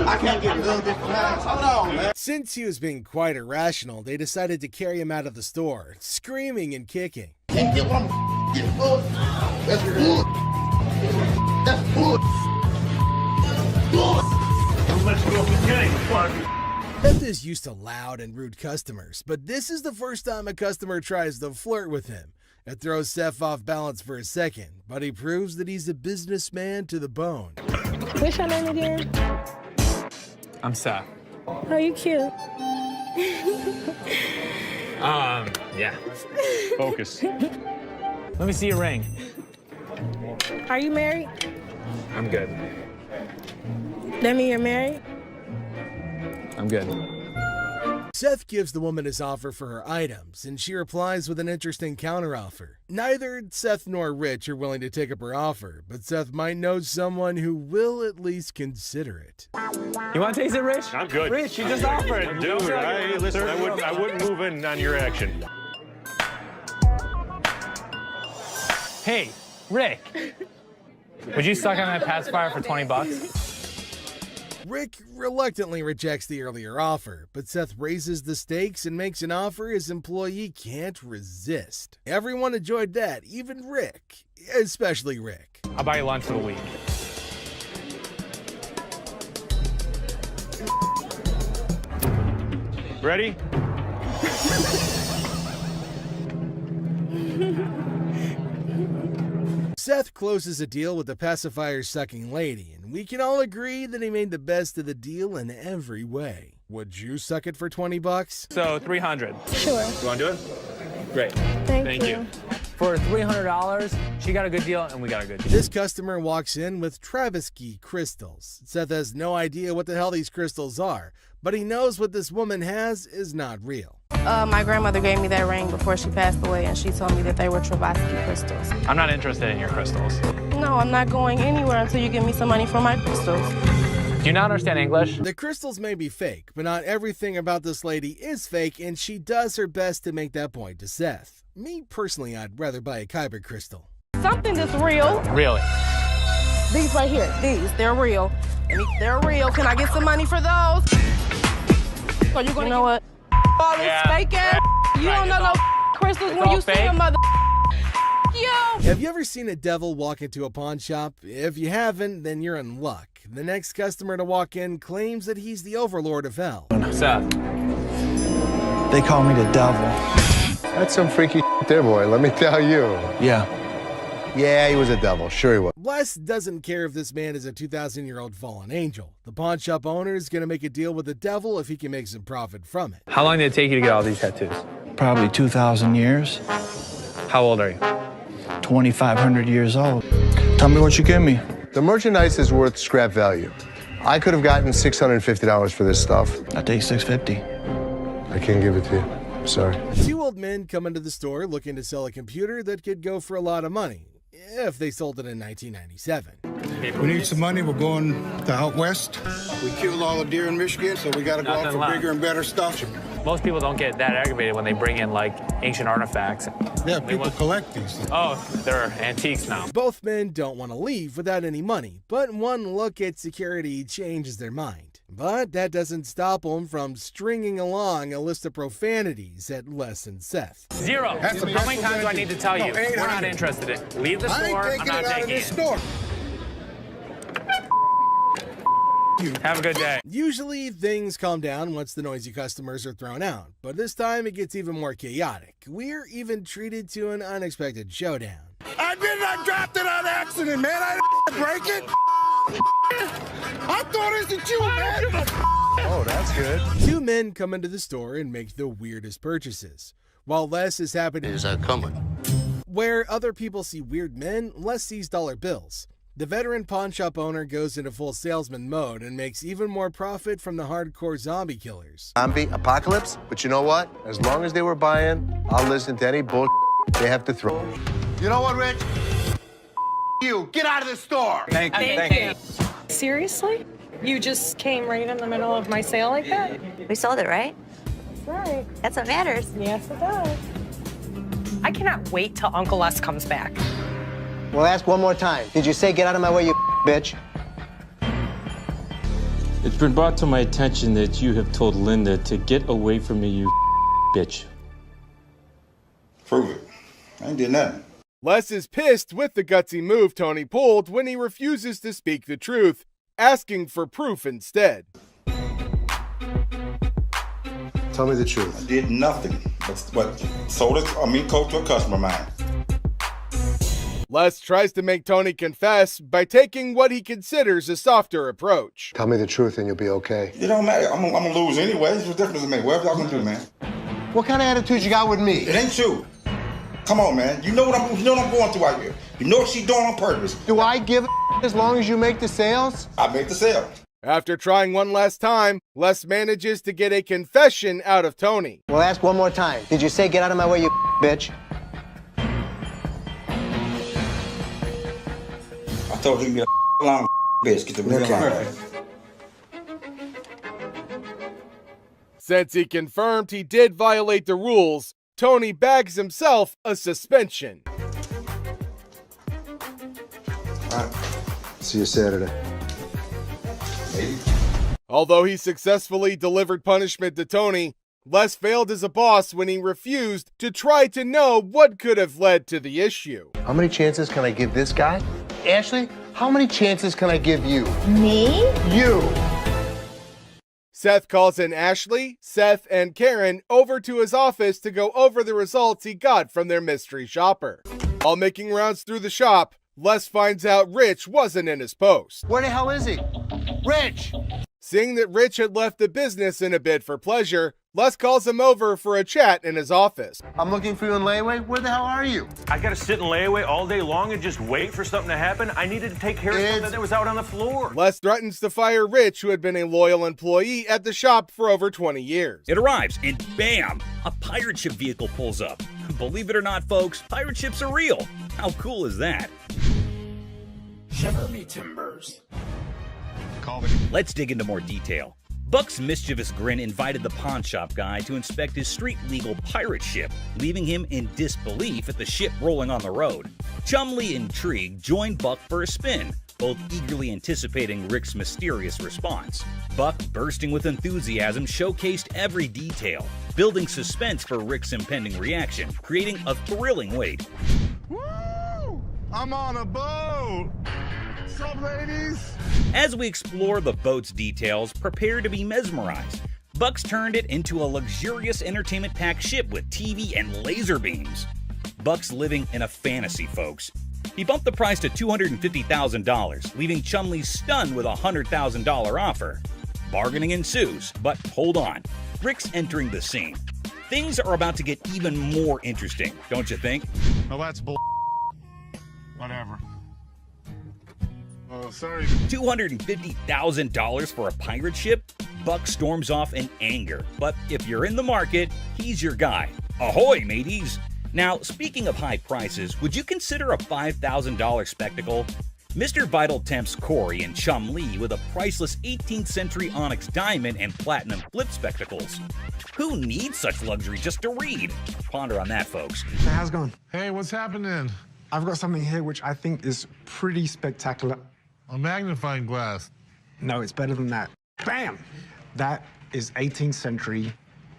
I can't get a little bit from that. Hold on, man. Since he was being quite irrational, they decided to carry him out of the store, screaming and kicking. Can't get what I'm getting for. That's bull. That's bull. Seth is used to loud and rude customers, but this is the first time a customer tries to flirt with him. It throws Seth off balance for a second, but he proves that he's a businessman to the bone. What's your name again? I'm Seth. Oh, you cute. Yeah. Focus. Let me see your ring. Are you married? I'm good. That mean you're married? I'm good. Seth gives the woman his offer for her items, and she replies with an interesting counteroffer. Neither Seth nor Rich are willing to take up her offer, but Seth might know someone who will at least consider it. You want to taste it, Rich? I'm good. Rich, you just offered. Dude, listen, I wouldn't move in on your action. Hey, Rick. Would you suck on that pacifier for $20? Rick reluctantly rejects the earlier offer, but Seth raises the stakes and makes an offer his employee can't resist. Everyone enjoyed that, even Rick, especially Rick. I'll buy you lunch for the week. Ready? Seth closes a deal with the pacifier-sucking lady, and we can all agree that he made the best of the deal in every way. Would you suck it for $20? So $300. Sure. You want to do it? Great. Thank you. For $300, she got a good deal and we got a good deal. This customer walks in with Travisky crystals. Seth has no idea what the hell these crystals are, but he knows what this woman has is not real. My grandmother gave me that ring before she passed away, and she told me that they were Travisky crystals. I'm not interested in your crystals. No, I'm not going anywhere until you give me some money for my crystals. Do you not understand English? The crystals may be fake, but not everything about this lady is fake, and she does her best to make that point to Seth. Me, personally, I'd rather buy a Kyber crystal. Something that's real. Really? These right here, they're real. They're real. Can I get some money for those? So you know what? All this fake ass. You don't know no crystals when you see a mother. Yo. Have you ever seen a devil walk into a pawn shop? If you haven't, then you're in luck. The next customer to walk in claims that he's the overlord of hell. Seth. They call me the devil. That's some freaky there, boy, let me tell you. Yeah. Yeah, he was a devil. Sure he was. Les doesn't care if this man is a 2,000-year-old fallen angel. The pawn shop owner is going to make a deal with the devil if he can make some profit from it. How long did it take you to get all these tattoos? Probably 2,000 years. How old are you? 2,500 years old. Tell me what you give me. The merchandise is worth scrap value. I could have gotten $650 for this stuff. I take $650. I can't give it to you. Sorry. Two old men come into the store looking to sell a computer that could go for a lot of money, if they sold it in 1997. We need some money. We're going to out west. We killed all the deer in Michigan, so we got to go out for bigger and better stuff. Most people don't get that aggravated when they bring in like ancient artifacts. Yeah, people collect these. Oh, they're antiques now. Both men don't want to leave without any money, but one look at security changes their mind. But that doesn't stop them from stringing along a list of profanities at Les and Seth. Zero. How many times do I need to tell you? We're not interested in. Leave the store. I'm not taking it. Have a good day. Usually things calm down once the noisy customers are thrown out, but this time it gets even more chaotic. We're even treated to an unexpected showdown. I did not drop it on accident, man. I didn't break it. I thought it was you, man. Oh, that's good. Two men come into the store and make the weirdest purchases. While Les is happy to coming. where other people see weird men, Les sees dollar bills. The veteran pawn shop owner goes into full salesman mode and makes even more profit from the hardcore zombie killers. Zombie apocalypse, but you know what? As long as they were buying, I'll listen to any bull they have to throw. You know what, Rich? You, get out of the store! Thank you. Seriously? You just came right in the middle of my sale like that? We sold it, right? That's right. That's what matters. Yes, it does. I cannot wait till Uncle Les comes back. Well, ask one more time. Did you say get out of my way, you bitch? It's been brought to my attention that you have told Linda to get away from me, you bitch. Prove it. I ain't did nothing. Les is pissed with the gutsy move Tony pulled when he refuses to speak the truth, asking for proof instead. Tell me the truth. I did nothing but sold it, coke to a customer of mine. Les tries to make Tony confess by taking what he considers a softer approach. Tell me the truth and you'll be okay. It don't matter. I'm gonna lose anyway. It's ridiculous to me. Whatever y'all gonna do, man. What kind of attitude you got with me? It ain't you. Come on, man. You know what I'm going through out here. You know what she's doing on purpose. Do I give a as long as you make the sales? I make the sale. After trying one last time, Les manages to get a confession out of Tony. Well, ask one more time. Did you say get out of my way, you bitch? I told you to be a long bitch. Get the milk out. Since he confirmed he did violate the rules, Tony bags himself a suspension. All right. See you Saturday. Maybe. Although he successfully delivered punishment to Tony, Les failed as a boss when he refused to try to know what could have led to the issue. How many chances can I give this guy? Ashley, how many chances can I give you? Me? You! Seth calls in Ashley, Seth, and Karen over to his office to go over the results he got from their mystery shopper. While making rounds through the shop, Les finds out Rich wasn't in his post. Where the hell is he? Rich! Seeing that Rich had left the business in a bid for pleasure, Les calls him over for a chat in his office. I'm looking for you in layaway. Where the hell are you? I gotta sit in layaway all day long and just wait for something to happen. I needed to take care of something that was out on the floor. Les threatens to fire Rich, who had been a loyal employee at the shop for over 20 years. It arrives, and bam! A pirate ship vehicle pulls up. Believe it or not, folks, pirate ships are real. How cool is that? Shiver me timbers. Let's dig into more detail. Buck's mischievous grin invited the pawn shop guy to inspect his street-legal pirate ship, leaving him in disbelief at the ship rolling on the road. Chumlee, intrigued, joined Buck for a spin, both eagerly anticipating Rick's mysterious response. Buck, bursting with enthusiasm, showcased every detail, building suspense for Rick's impending reaction, creating a thrilling wait. Woo! I'm on a boat! What's up, ladies? As we explore the boat's details, prepare to be mesmerized. Buck's turned it into a luxurious entertainment-packed ship with TV and laser beams. Buck's living in a fantasy, folks. He bumped the price to $250,000, leaving Chumlee stunned with a $100,000 offer. Bargaining ensues, but hold on. Rick's entering the scene. Things are about to get even more interesting, don't you think? No, that's bull. Whatever. Oh, sorry. $250,000 for a pirate ship? Buck storms off in anger. But if you're in the market, he's your guy. Ahoy, mateys! Now, speaking of high prices, would you consider a $5,000 spectacle? Mr. Vital tempts Corey and Chumlee with a priceless 18th century onyx diamond and platinum flip spectacles. Who needs such luxury just to read? Ponder on that, folks. Hey, how's it going? Hey, what's happening? I've got something here which I think is pretty spectacular. A magnifying glass. No, it's better than that. Bam! That is 18th century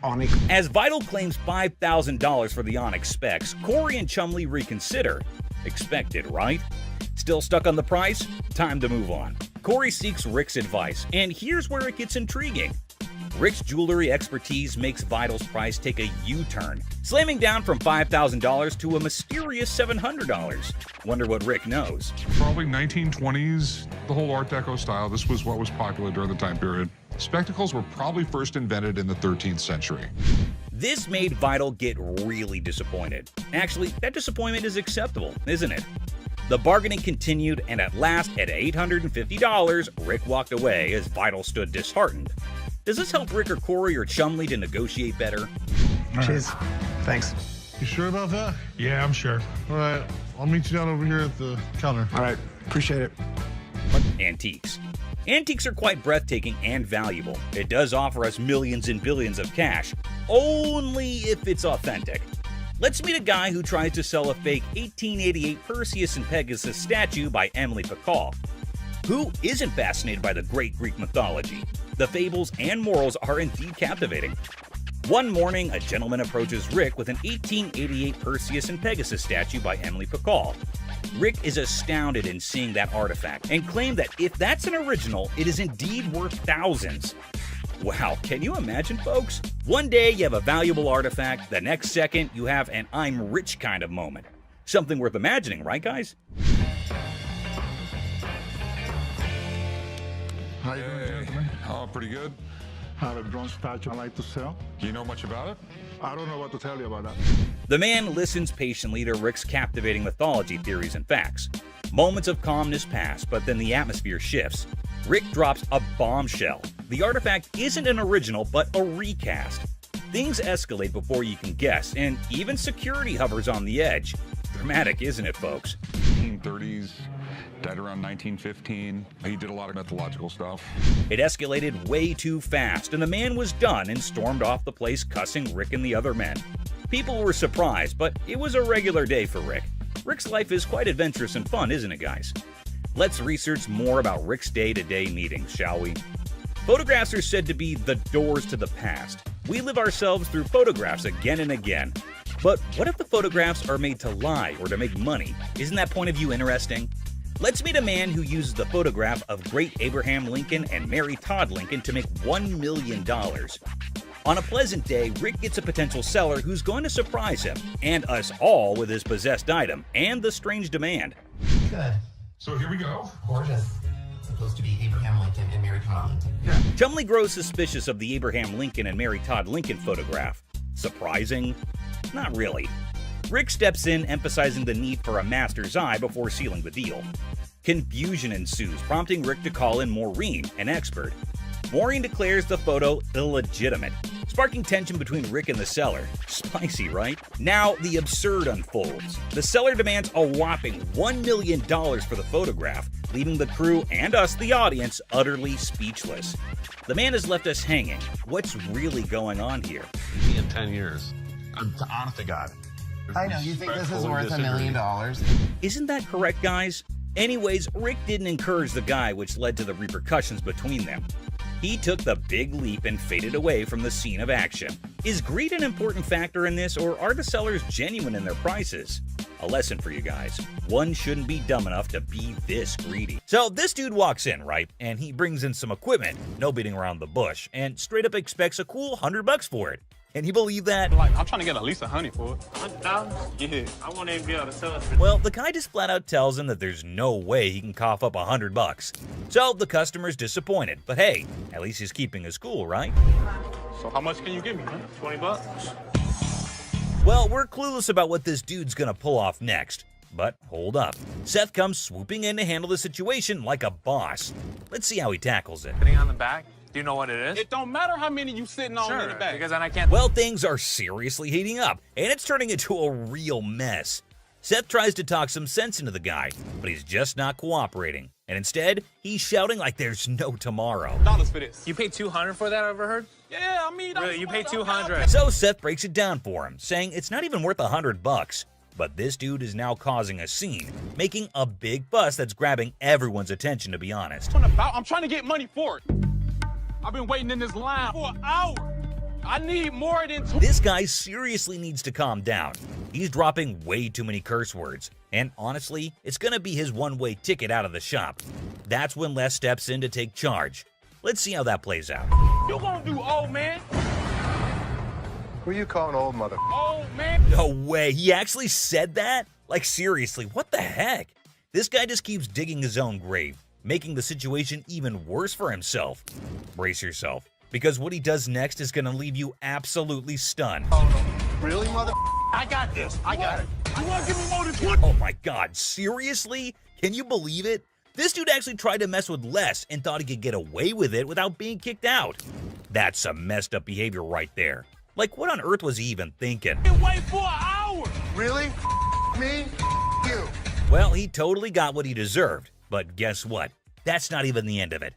onyx. As Vital claims $5,000 for the onyx specs, Corey and Chumlee reconsider. Expected, right? Still stuck on the price? Time to move on. Corey seeks Rick's advice, and here's where it gets intriguing. Rick's jewelry expertise makes Vital's price take a U-turn, slamming down from $5,000 to a mysterious $700. Wonder what Rick knows. Probably 1920s, the whole Art Deco style. This was what was popular during the time period. Spectacles were probably first invented in the 13th century. This made Vital get really disappointed. Actually, that disappointment is acceptable, isn't it? The bargaining continued, and at last, at $850, Rick walked away as Vital stood disheartened. Does this help Rick or Corey or Chumley to negotiate better? Cheers. Thanks. You sure about that? Yeah, I'm sure. All right, I'll meet you down over here at the counter. All right. Appreciate it. Antiques. Antiques are quite breathtaking and valuable. It does offer us millions and billions of cash, only if it's authentic. Let's meet a guy who tries to sell a fake 1888 Perseus and Pegasus statue by Emily Pacall. Who isn't fascinated by the great Greek mythology? The fables and morals are indeed captivating. One morning, a gentleman approaches Rick with an 1888 Perseus and Pegasus statue by Emily Pacall. Rick is astounded in seeing that artifact and claimed that if that's an original, it is indeed worth thousands. Wow, can you imagine, folks? One day you have a valuable artifact, the next second you have an I'm rich kind of moment. Something worth imagining, right, guys? How you doing, gentlemen? Oh, pretty good. I have a bronze statue I'd like to sell. Do you know much about it? I don't know what to tell you about that. The man listens patiently to Rick's captivating mythology theories and facts. Moments of calmness pass, but then the atmosphere shifts. Rick drops a bombshell. The artifact isn't an original, but a recast. Things escalate before you can guess, and even security hovers on the edge. Dramatic, isn't it, folks? 1930s, died around 1915. He did a lot of mythological stuff. It escalated way too fast, and the man was done and stormed off the place cussing Rick and the other men. People were surprised, but it was a regular day for Rick. Rick's life is quite adventurous and fun, isn't it, guys? Let's research more about Rick's day-to-day meetings, shall we? Photographs are said to be the doors to the past. We live ourselves through photographs again and again. But what if the photographs are made to lie or to make money? Isn't that point of view interesting? Let's meet a man who uses the photograph of great Abraham Lincoln and Mary Todd Lincoln to make $1 million. On a pleasant day, Rick gets a potential seller who's going to surprise him and us all with his possessed item and the strange demand. Good. So here we go. Gorgeous. It's supposed to be Abraham Lincoln and Mary Todd Lincoln. Chumley grows suspicious of the Abraham Lincoln and Mary Todd Lincoln photograph. Surprising? Not really. Rick steps in, emphasizing the need for a master's eye before sealing the deal. Confusion ensues, prompting Rick to call in Maureen, an expert. Maureen declares the photo illegitimate, sparking tension between Rick and the seller. Spicy, right? Now, the absurd unfolds. The seller demands a whopping $1 million for the photograph, leaving the crew and us, the audience, utterly speechless. The man has left us hanging. What's really going on here? In 10 years. Honest to God. I know, you think this is worth $1 million? Isn't that correct, guys? Anyways, Rick didn't encourage the guy, which led to the repercussions between them. He took the big leap and faded away from the scene of action. Is greed an important factor in this, or are the sellers genuine in their prices? A lesson for you guys. One shouldn't be dumb enough to be this greedy. So this dude walks in, right? And he brings in some equipment, no beating around the bush, and straight up expects a cool $100 for it. Can you believe that? Like, I'm trying to get at least $100 for it. $100,000? Yeah. I won't even be able to sell it for. Well, the guy just flat out tells him that there's no way he can cough up $100. So the customer's disappointed. But hey, at least he's keeping his cool, right? So how much can you give me, man? $20? Well, we're clueless about what this dude's gonna pull off next. But hold up. Seth comes swooping in to handle the situation like a boss. Let's see how he tackles it. Sitting on the back? Do you know what it is? It don't matter how many you sitting on in the back. Because then I can't. Well, things are seriously heating up, and it's turning into a real mess. Seth tries to talk some sense into the guy, but he's just not cooperating. And instead, he's shouting like there's no tomorrow. Dollars for this. You paid $200 for that, I overheard? Yeah, I mean, really, you paid $200. So Seth breaks it down for him, saying it's not even worth $100. But this dude is now causing a scene, making a big fuss that's grabbing everyone's attention, to be honest. I'm trying to get money for it. I've been waiting in this line for an hour. I need more than two. This guy seriously needs to calm down. He's dropping way too many curse words. And honestly, it's gonna be his one-way ticket out of the shop. That's when Les steps in to take charge. Let's see how that plays out. You gonna do old man? Who you calling old mother? Old man? No way, he actually said that? Like seriously, what the heck? This guy just keeps digging his own grave, making the situation even worse for himself. Brace yourself, because what he does next is gonna leave you absolutely stunned. Really, mother? I got this. I got it. You want to give me more than 20? Oh my god, seriously? Can you believe it? This dude actually tried to mess with Les and thought he could get away with it without being kicked out. That's some messed up behavior right there. Like, what on earth was he even thinking? Wait for an hour. Really? Me? You. Well, he totally got what he deserved. But guess what? That's not even the end of it.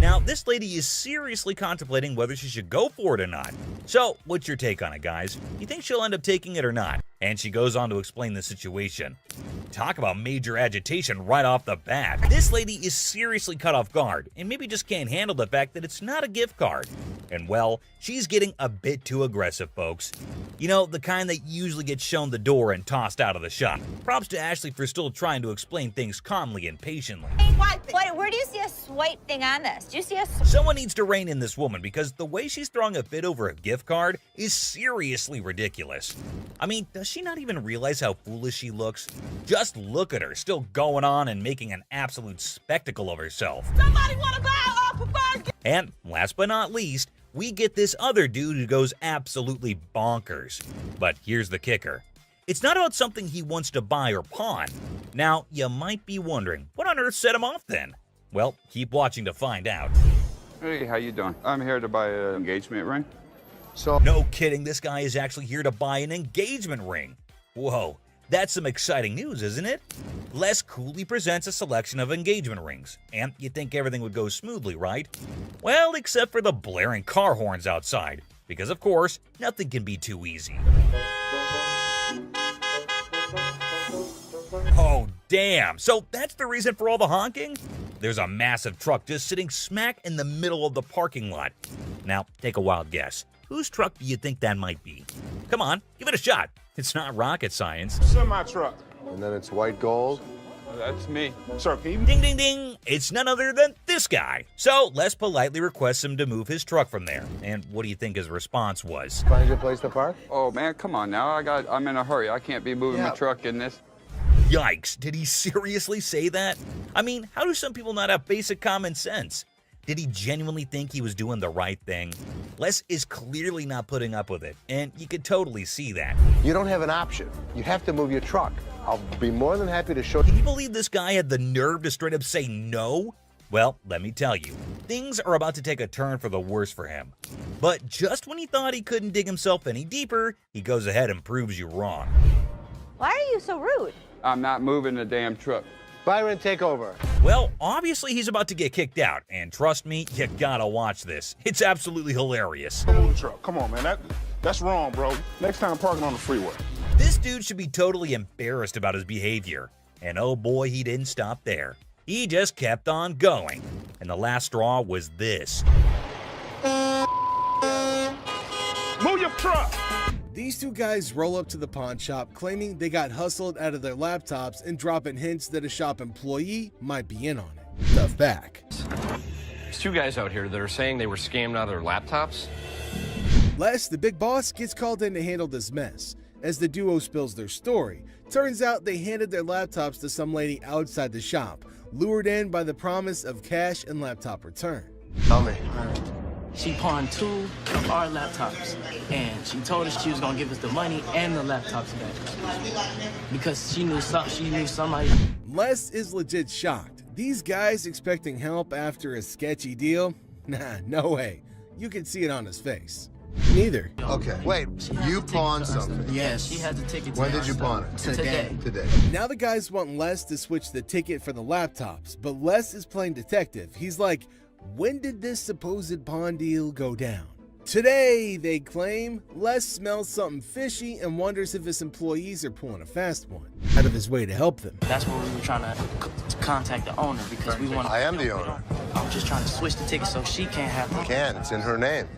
Now, this lady is seriously contemplating whether she should go for it or not. So, what's your take on it, guys? You think she'll end up taking it or not? And she goes on to explain the situation. Talk about major agitation right off the bat. This lady is seriously caught off guard and maybe just can't handle the fact that it's not a gift card. And well, she's getting a bit too aggressive, folks. You know, the kind that usually gets shown the door and tossed out of the shop. Props to Ashley for still trying to explain things calmly and patiently. Where do you see a swipe thing on this? Do you see a Someone needs to rein in this woman because the way she's throwing a fit over a gift card is seriously ridiculous. I mean, does she not even realize how foolish she looks? Just look at her, still going on and making an absolute spectacle of herself. Somebody want to buy an preferred? And last but not least, we get this other dude who goes absolutely bonkers. But here's the kicker. It's not about something he wants to buy or pawn. Now, you might be wondering, what on earth set him off then? Well, keep watching to find out. Hey, how you doing? I'm here to buy an engagement ring. So, no kidding, this guy is actually here to buy an engagement ring. Whoa, that's some exciting news, isn't it? Les coolly presents a selection of engagement rings, and you'd think everything would go smoothly, right? Well, except for the blaring car horns outside, because of course, nothing can be too easy. Oh, damn. So that's the reason for all the honking? There's a massive truck just sitting smack in the middle of the parking lot. Now, take a wild guess. Whose truck do you think that might be? Come on, give it a shot. It's not rocket science. Semi-truck. And then it's white gold. That's me. Sir, can you... Ding, ding, ding. It's none other than this guy. So Les politely requests him to move his truck from there. And what do you think his response was? Find a good place to park? Oh man, come on now. I'm in a hurry. I can't be moving my truck in this. Yikes, did he seriously say that? I mean, how do some people not have basic common sense? Did he genuinely think he was doing the right thing? Les is clearly not putting up with it, and you could totally see that. You don't have an option. You have to move your truck. I'll be more than happy to show Can you believe this guy had the nerve to straight up say no? Well, let me tell you, things are about to take a turn for the worse for him. But just when he thought he couldn't dig himself any deeper, he goes ahead and proves you wrong. Why are you so rude? I'm not moving the damn truck. Byron, take over. Well, obviously he's about to get kicked out, and trust me, you gotta watch this. It's absolutely hilarious. Move the truck. Come on, man. That's wrong, bro. Next time, parking on the freeway. This dude should be totally embarrassed about his behavior. And oh boy, he didn't stop there. He just kept on going. And the last straw was this. Move your truck! These two guys roll up to the pawn shop claiming they got hustled out of their laptops and dropping hints that a shop employee might be in on it. Stuff back. There's two guys out here that are saying they were scammed out of their laptops. Les, the big boss, gets called in to handle this mess. As the duo spills their story, turns out they handed their laptops to some lady outside the shop, lured in by the promise of cash and laptop return. Tell me. She pawned 2 of our laptops, and she told us she was gonna give us the money and the laptops back because she knew somebody. Les is legit shocked. These guys expecting help after a sketchy deal? Nah, no way. You can see it on his face. Neither. Okay, wait, you pawned something? Yes, she had the ticket. When did you pawn it? Today. Now the guys want Les to switch the ticket for the laptops, but Les is playing detective. He's like, when did this supposed pawn deal go down? Today, they claim, Les smells something fishy and wonders if his employees are pulling a fast one, out of his way to help them. That's where we were trying to contact the owner because we want to... I am the owner. I'm just trying to switch the ticket so she can't have them. You can, it's in her name.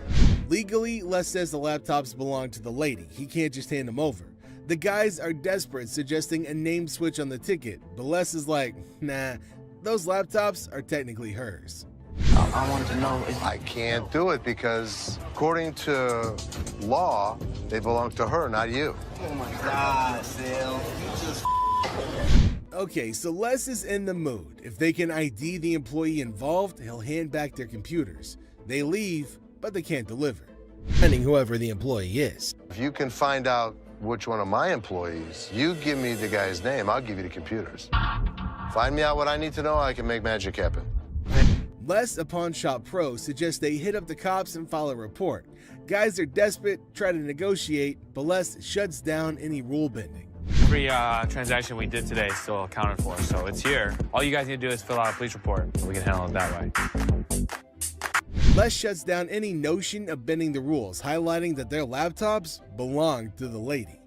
Legally, Les says the laptops belong to the lady. He can't just hand them over. The guys are desperate, suggesting a name switch on the ticket, but Les is like, nah, those laptops are technically hers. I wanted to know if... I can't do it because, according to law, they belong to her, not you. Oh my God, Sal. You just... Okay, so Les is in the mood. If they can ID the employee involved, he'll hand back their computers. They leave, but they can't deliver, depending whoever the employee is. If you can find out which one of my employees. You give me the guy's name, I'll give you the computers. Find me out what I need to know, I can make magic happen. Les, a pawn shop pro, suggests they hit up the cops and file a report. Guys are desperate, try to negotiate, but Les shuts down any rule bending. Every transaction we did today is still accounted for, so it's here. All you guys need to do is fill out a police report. We can handle it that way. Les shuts down any notion of bending the rules, highlighting that their laptops belong to the lady.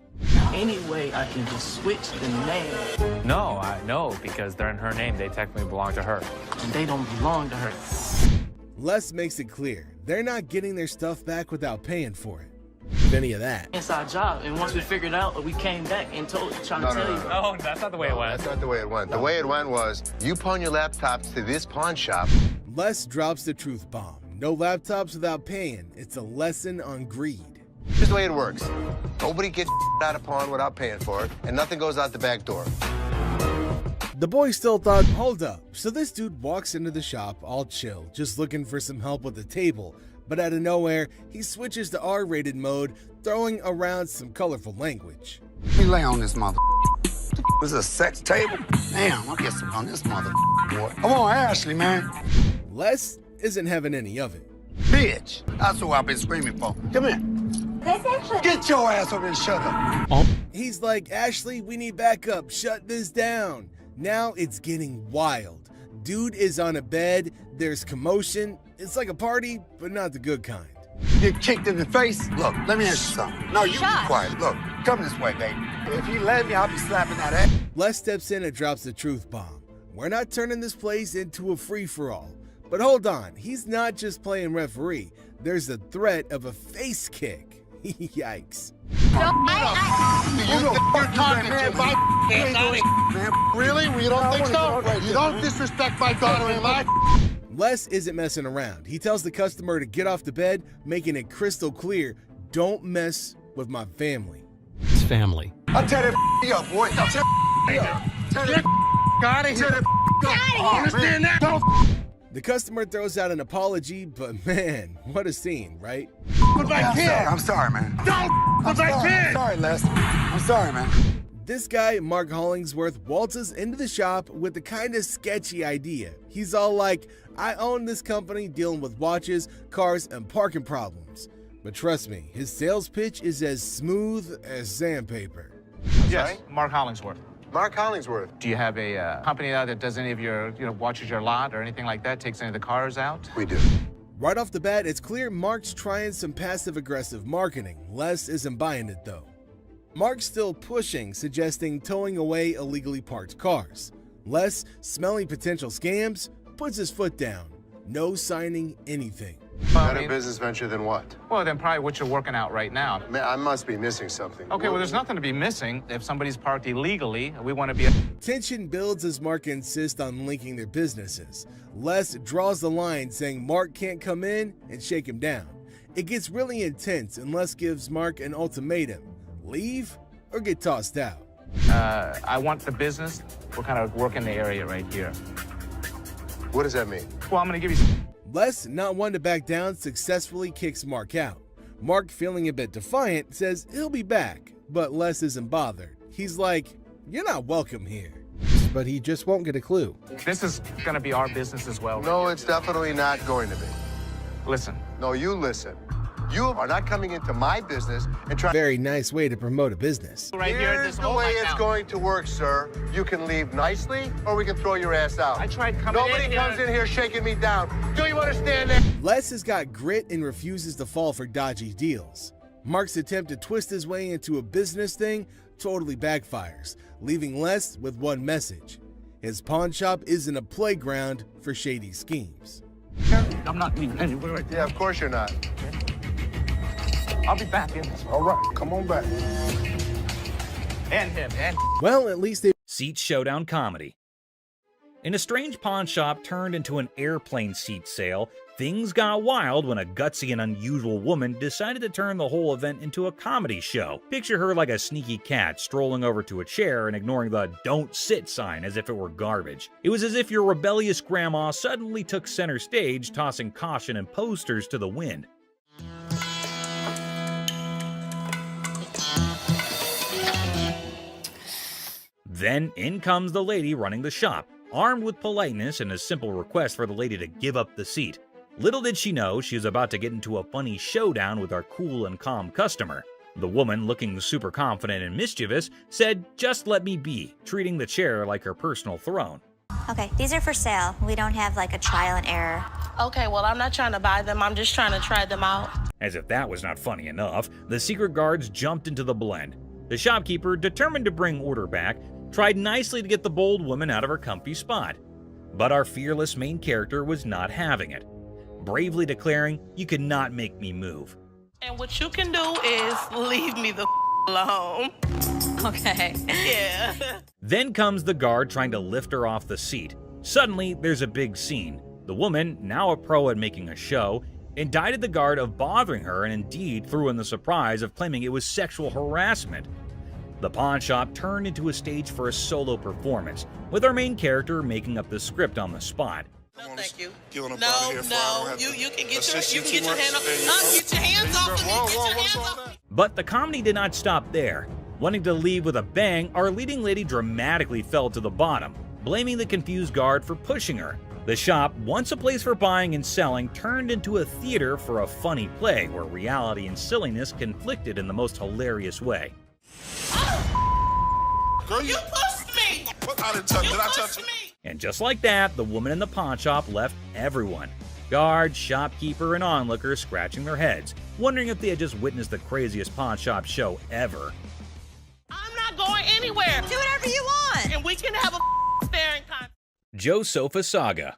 Any way I can just switch the name. No, because they're in her name. They technically belong to her. And they don't belong to her. Les makes it clear they're not getting their stuff back without paying for it. If any of that. It's our job, and once we figured out, we came back and trying to tell you. No, that's not the way it went. That's not the way it went. The way it went was, you pawn your laptops to this pawn shop. Les drops the truth bomb. No laptops without paying. It's a lesson on greed. Here's the way it works. Nobody gets out of pawn without paying for it, and nothing goes out the back door. The boy still thought, hold up. So this dude walks into the shop all chill, just looking for some help with the table. But out of nowhere, he switches to R-rated mode, throwing around some colorful language. Let me lay on this mother. This is a sex table? Damn, I'll get some on this mother boy. Come on, Ashley, man. Les isn't having any of it. Bitch, that's what I've been screaming for. Come here. Get your ass over and shut up. He's like, Ashley, we need backup. Shut this down. Now it's getting wild. Dude is on a bed. There's commotion. It's like a party, but not the good kind. Get kicked in the face? Look, let me ask you something. No, you be quiet. Look, come this way, baby. If you let me, I'll be slapping that ass. Les steps in and drops the truth bomb. We're not turning this place into a free-for-all. But hold on, he's not just playing referee. There's the threat of a face kick. Yikes. Really? We don't think so? You don't disrespect my daughter-in-law? Les isn't messing around. He tells the customer to get off the bed, making it crystal clear, don't mess with my family. It's family. I'll tear that up, boy. I'll tear that up. Tear that out of here. Understand that? The customer throws out an apology, but man, what a scene, right? I'm sorry, man. I'm sorry, Les. I'm sorry, man. This guy, Mark Hollingsworth, waltzes into the shop with a kind of sketchy idea. He's all like, I own this company dealing with watches, cars, and parking problems. But trust me, his sales pitch is as smooth as sandpaper. Yes, Mark Hollingsworth. Mark Hollingsworth. Do you have a company out that does any of your, watches your lot or anything like that, takes any of the cars out? We do. Right off the bat, it's clear Mark's trying some passive-aggressive marketing. Les isn't buying it, though. Mark's still pushing, suggesting towing away illegally parked cars. Les, smelling potential scams, puts his foot down. No signing anything. Better business venture than what? Well, then probably what you're working out right now. Man, I must be missing something. Okay, well, there's nothing to be missing. If somebody's parked illegally, we want to be... Tension builds as Mark insists on linking their businesses. Les draws the line, saying Mark can't come in and shake him down. It gets really intense, and Les gives Mark an ultimatum. Leave or get tossed out. I want the business. We're kind of working the area right here. What does that mean? Well, I'm going to give you... Les, not one to back down, successfully kicks Mark out. Mark, feeling a bit defiant, says he'll be back, but Les isn't bothered. He's like, you're not welcome here. But he just won't get a clue. This is going to be our business as well. No, it's definitely not going to be. Listen. No, you listen. You are not coming into my business and trying... Very nice way to promote a business. Right here, Here's the way it's going to work, sir. You can leave nicely, or we can throw your ass out. I tried coming Nobody in here. comes in here shaking me down. Do you understand that? Les has got grit and refuses to fall for dodgy deals. Mark's attempt to twist his way into a business thing totally backfires, leaving Les with one message. His pawn shop isn't a playground for shady schemes. I'm not leaving anywhere. Yeah, of course you're not. I'll be back in this. All right, come on back. And him, and... Well, at least they... Seat Showdown Comedy. In a strange pawn shop turned into an airplane seat sale, things got wild when a gutsy and unusual woman decided to turn the whole event into a comedy show. Picture her like a sneaky cat strolling over to a chair and ignoring the "Don't Sit" sign as if it were garbage. It was as if your rebellious grandma suddenly took center stage, tossing caution and posters to the wind. Then in comes the lady running the shop, armed with politeness and a simple request for the lady to give up the seat. Little did she know she was about to get into a funny showdown with our cool and calm customer. The woman, looking super confident and mischievous, said, "Just let me be," treating the chair like her personal throne. Okay, these are for sale. We don't have like a trial and error. Okay, well, I'm not trying to buy them. I'm just trying to try them out. As if that was not funny enough, the secret guards jumped into the blend. The shopkeeper, determined to bring order back, tried nicely to get the bold woman out of her comfy spot. But our fearless main character was not having it, bravely declaring, "You cannot make me move." And what you can do is leave me the alone. Okay. Yeah. Then comes the guard trying to lift her off the seat. Suddenly, there's a big scene. The woman, now a pro at making a show, indicted the guard of bothering her and indeed threw in the surprise of claiming it was sexual harassment. The pawn shop turned into a stage for a solo performance, with our main character making up the script on the spot. No, thank you. No, you can get your hand up. Get your hands off of me. Get your hands off. But the comedy did not stop there. Wanting to leave with a bang, our leading lady dramatically fell to the bottom, blaming the confused guard for pushing her. The shop, once a place for buying and selling, turned into a theater for a funny play where reality and silliness conflicted in the most hilarious way. Girl, You pushed me. What? I didn't touch. Did I touch it? And just like that, the woman in the pawn shop left everyone. Guards, shopkeeper, and onlookers scratching their heads, wondering if they had just witnessed the craziest pawn shop show ever. I'm not going anywhere. Do whatever you want. And we can have a staring contest. Joe Sofa Saga.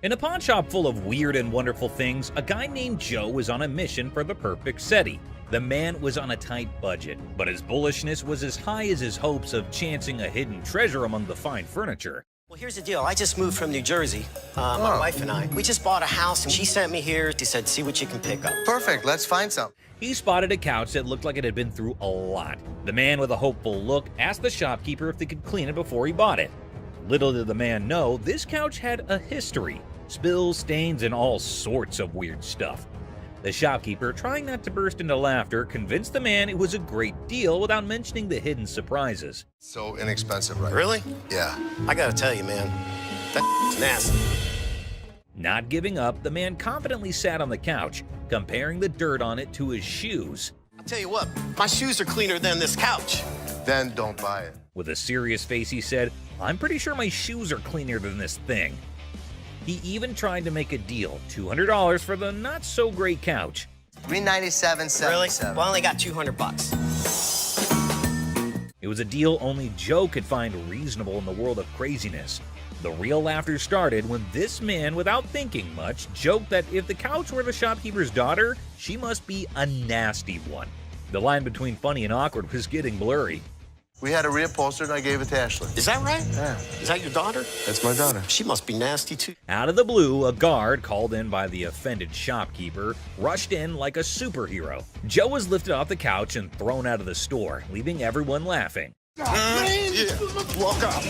In a pawn shop full of weird and wonderful things, a guy named Joe was on a mission for the perfect SETI. The man was on a tight budget, but his bullishness was as high as his hopes of chancing a hidden treasure among the fine furniture. Well, here's the deal. I just moved from New Jersey. My wife and I. We just bought a house, and she sent me here. She said, "See what you can pick up." Perfect. Let's find some. He spotted a couch that looked like it had been through a lot. The man with a hopeful look asked the shopkeeper if they could clean it before he bought it. Little did the man know, this couch had a history. Spills, stains, and all sorts of weird stuff. The shopkeeper, trying not to burst into laughter, convinced the man it was a great deal without mentioning the hidden surprises. So inexpensive, right? Really? Yeah. I gotta tell you, man, that's nasty. Not giving up, the man confidently sat on the couch, comparing the dirt on it to his shoes. I'll tell you what, my shoes are cleaner than this couch. Then don't buy it. With a serious face, he said, "I'm pretty sure my shoes are cleaner than this thing." He even tried to make a deal, $200 for the not-so-great couch. $397.77. Really? Well, I only got $200. It was a deal only Joe could find reasonable in the world of craziness. The real laughter started when this man, without thinking much, joked that if the couch were the shopkeeper's daughter, she must be a nasty one. The line between funny and awkward was getting blurry. We had a reupholster and I gave it to Ashley. Is that right? Yeah. Is that your daughter? That's my daughter. She must be nasty, too. Out of the blue, a guard, called in by the offended shopkeeper, rushed in like a superhero. Joe was lifted off the couch and thrown out of the store, leaving everyone laughing. Yeah. Walk out.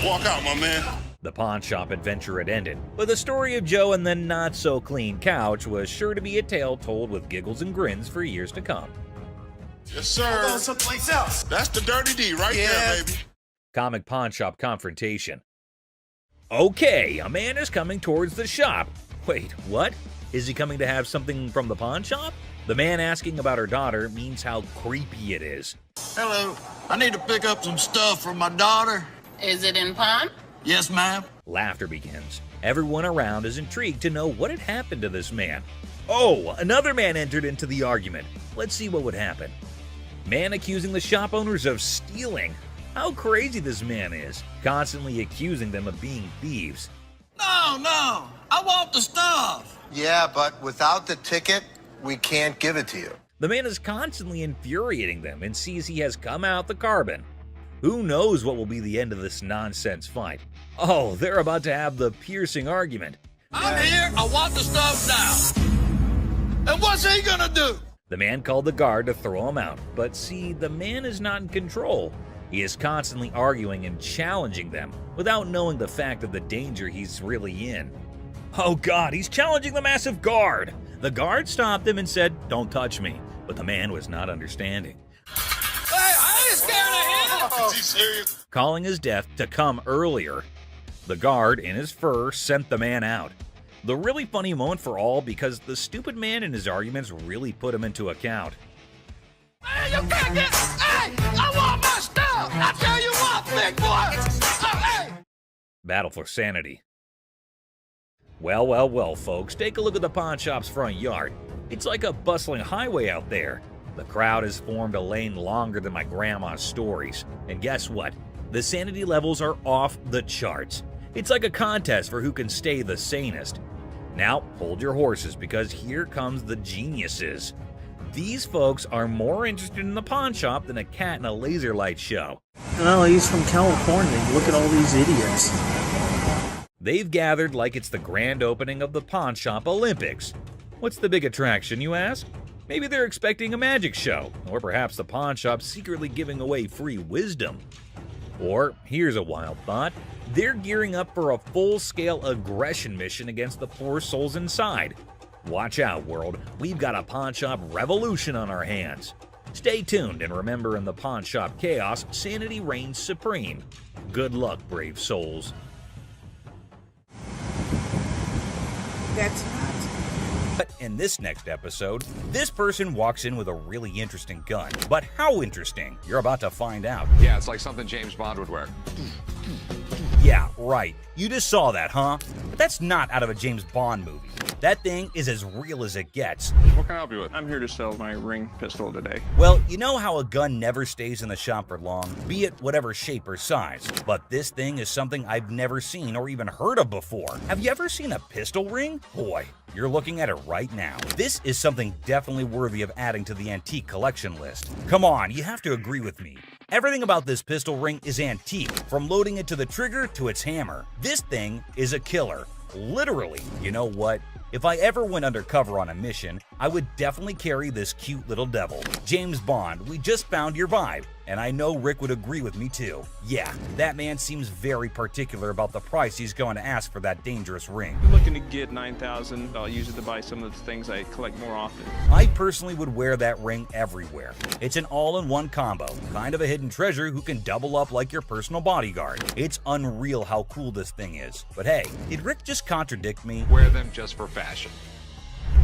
Walk out, my man. The pawn shop adventure had ended, but the story of Joe and the not-so-clean couch was sure to be a tale told with giggles and grins for years to come. Yes, sir. Go someplace else. That's the dirty D right there, baby. Comic pawn shop confrontation. Okay, a man is coming towards the shop. Wait, what? Is he coming to have something from the pawn shop? The man asking about her daughter means how creepy it is. Hello. I need to pick up some stuff from my daughter. Is it in pawn? Yes, ma'am. Laughter begins. Everyone around is intrigued to know what had happened to this man. Oh, another man entered into the argument. Let's see what would happen. Man accusing the shop owners of stealing. How crazy this man is, constantly accusing them of being thieves. No, I want the stuff. Yeah, but without the ticket, we can't give it to you. The man is constantly infuriating them and sees he has come out the carbon. Who knows what will be the end of this nonsense fight? Oh, they're about to have the piercing argument. I'm here. I want the stuff now. And what's he gonna do? The man called the guard to throw him out, but see, the man is not in control. He is constantly arguing and challenging them without knowing the fact of the danger he's really in. Oh God, he's challenging the massive guard. The guard stopped him and said, "Don't touch me," but the man was not understanding. Hey, I ain't scared of him. calling his death to come earlier. The guard, in his fur, sent the man out. The really funny moment for all because the stupid man and his arguments really put him into account. Hey, you can't get. Hey, I want my stuff. I tell you what, big boy. Hey. Battle for sanity. Well, well, well, folks, take a look at the pawn shop's front yard. It's like a bustling highway out there. The crowd has formed a lane longer than my grandma's stories. And guess what? The sanity levels are off the charts. It's like a contest for who can stay the sanest. Now, hold your horses because here comes the geniuses. These folks are more interested in the pawn shop than a cat in a laser light show. Well, he's from California. Look at all these idiots. They've gathered like it's the grand opening of the Pawn Shop Olympics. What's the big attraction, you ask? Maybe they're expecting a magic show, or perhaps the pawn shop's secretly giving away free wisdom. Or, here's a wild thought, they're gearing up for a full-scale aggression mission against the poor souls inside. Watch out, world, we've got a pawn shop revolution on our hands. Stay tuned and remember, in the pawn shop chaos, sanity reigns supreme. Good luck, brave souls. That's not. But in this next episode, this person walks in with a really interesting gun. But how interesting? You're about to find out. Yeah, it's like something James Bond would wear. Yeah, right. You just saw that, huh? But that's not out of a James Bond movie. That thing is as real as it gets. What can I help you with? I'm here to sell my ring pistol today. Well, you know how a gun never stays in the shop for long, be it whatever shape or size. But this thing is something I've never seen or even heard of before. Have you ever seen a pistol ring? Boy, you're looking at it right now. This is something definitely worthy of adding to the antique collection list. Come on, you have to agree with me. Everything about this pistol ring is antique, from loading it to the trigger to its hammer. This thing is a killer. Literally. You know what? If I ever went undercover on a mission, I would definitely carry this cute little devil. James Bond, we just found your vibe, and I know Rick would agree with me too. Yeah, that man seems very particular about the price he's going to ask for that dangerous ring. I'm looking to get $9,000. I'll use it to buy some of the things I collect more often. I personally would wear that ring everywhere. It's an all-in-one combo, kind of a hidden treasure who can double up like your personal bodyguard. It's unreal how cool this thing is. But hey, did Rick just contradict me? Wear them just for fashion.